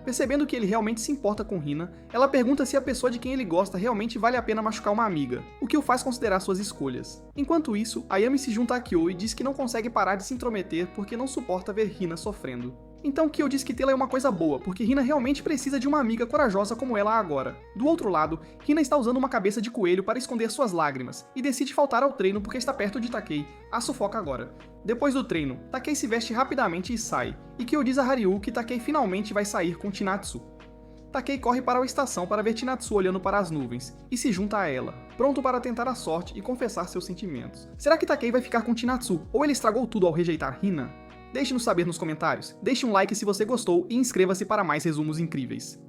Percebendo que ele realmente se importa com Hina, ela pergunta se a pessoa de quem ele gosta realmente vale a pena machucar uma amiga, o que o faz considerar suas escolhas. Enquanto isso, Ayami se junta a Kyo e diz que não consegue parar de se intrometer porque não suporta ver Hina sofrendo. Então Kyo diz que tê-la é uma coisa boa, porque Hina realmente precisa de uma amiga corajosa como ela agora. Do outro lado, Hina está usando uma cabeça de coelho para esconder suas lágrimas, e decide faltar ao treino porque está perto de Takei, a sufoca agora. Depois do treino, Takei se veste rapidamente e sai, e Kyo diz a Hariou que Takei finalmente vai sair com Chinatsu. Takei corre para a estação para ver Chinatsu olhando para as nuvens, e se junta a ela, pronto para tentar a sorte e confessar seus sentimentos. Será que Takei vai ficar com Chinatsu, ou ele estragou tudo ao rejeitar Hina? Deixe-nos saber nos comentários, deixe um like se você gostou e inscreva-se para mais resumos incríveis.